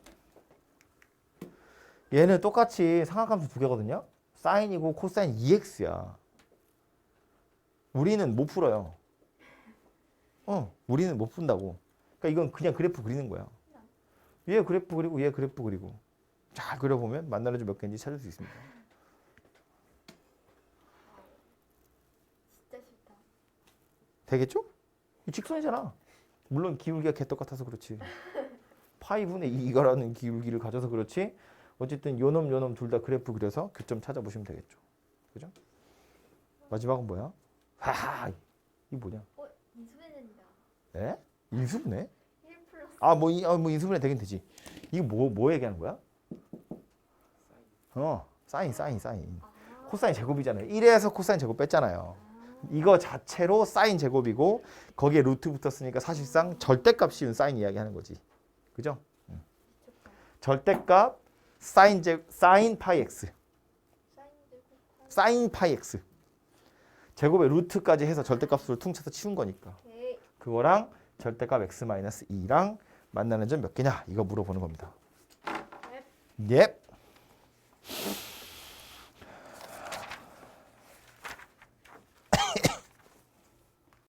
얘는 똑같이 상하함수 두 개거든요. 사인이고 코사인 2x야. 우리는 못 풀어요. 우리는 못 푼다고. 그러니까 이건 그냥 그래프 그리는 거야. 얘 그래프 그리고 얘 그래프 그리고 잘 그려보면 만나는 점 몇 개인지 찾을 수 있습니다.
진짜 싫다.
되겠죠? 이 직선이잖아. 물론 기울기가 개떡 같아서 그렇지. 파이분의 2가라는 기울기를 가져서 그렇지. 어쨌든 요놈 둘 다 그래프 그려서 교점 찾아보시면 되겠죠. 그죠? 마지막은 뭐야? 하하, 이게 뭐냐?
인수분해입니다.
에? 인수분해?
1 플러스
뭐 인수분해 되긴 되지. 이거 뭐 얘기하는 거야? 사인. 코사인 제곱이잖아요. 1에서 코사인 제곱 뺐잖아요. 이거 자체로 사인 제곱이고 거기에 루트 붙었으니까 사실상 절대값 씌운 사인 이야기 하는 거지. 그죠? 절대값 사인 파이 x. 사인 파이 x. 제곱의 루트까지 해서 절대값으로 퉁쳐서 치운 거니까. 그거랑 절대값 x-2랑 만나는 점 몇 개냐? 이거 물어보는 겁니다. 예.